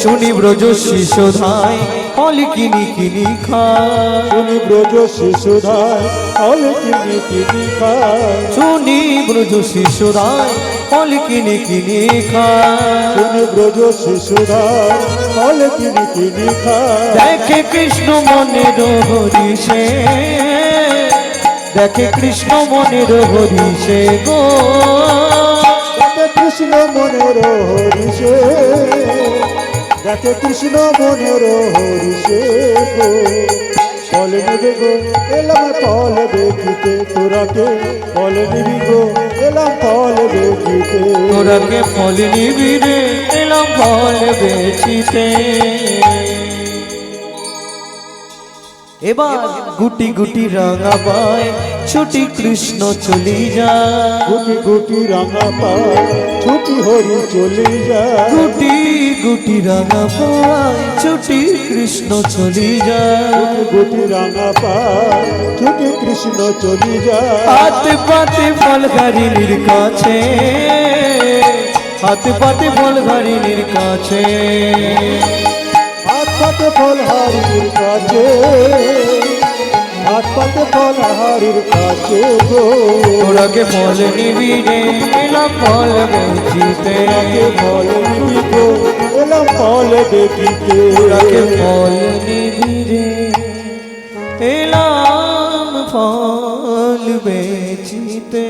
শুনি ব্রজ শিশুধায় ফল কিনি কিনি খায়। শুনি ব্রজ শিশুধায় ফল কিনি কিনি খায়। শুনি ব্রজ শিশুধায় ফল কিনি কিনি খায়। শুনি ব্রজ শিশুধায় ফল কিনি কিনি খায়। দেখে কৃষ্ণ মনের হরিষে, দেখে কৃষ্ণ মনের হরিষে গো। দেখে কৃষ্ণ মনের হরিষে, দেখে কৃষ্ণ মনের হরিষে গো। ফল নেবে গো এলাম ফল দেখিতে। তোরাকে ফল নিবি গো এলাম ফল দেখিতে। তোরাকে ফল নিবি রে এলাম ফল বেচিতে। এবার গুটি গুটি রাঙা পায় ছুটি কৃষ্ণ চলি যায়। গুটি গুটি রাঙা পায় ছুটি হরি চলে যায়। গুটি গুটি রাঙা পায় ছুটি কৃষ্ণ চলি যায়। গুটি রাঙা পায় ছুটি কৃষ্ণ চলি যায়। হাতে পাতে ফল ঘারিনীর কাছে, হাতে পাতে ফল ঘারিনীর কাছে। হাত পাতে ফল হারির কাছে, হাত পাতে ফল হারির কাছে গো। তোরাকে ফল নিবি রে এলাম ফল বেচিতে। তোরাকে ফল নিবি গো এলাম ফল দেখিতে। তোরাকে ফল নিবি রে এলাম ফল বেচিতে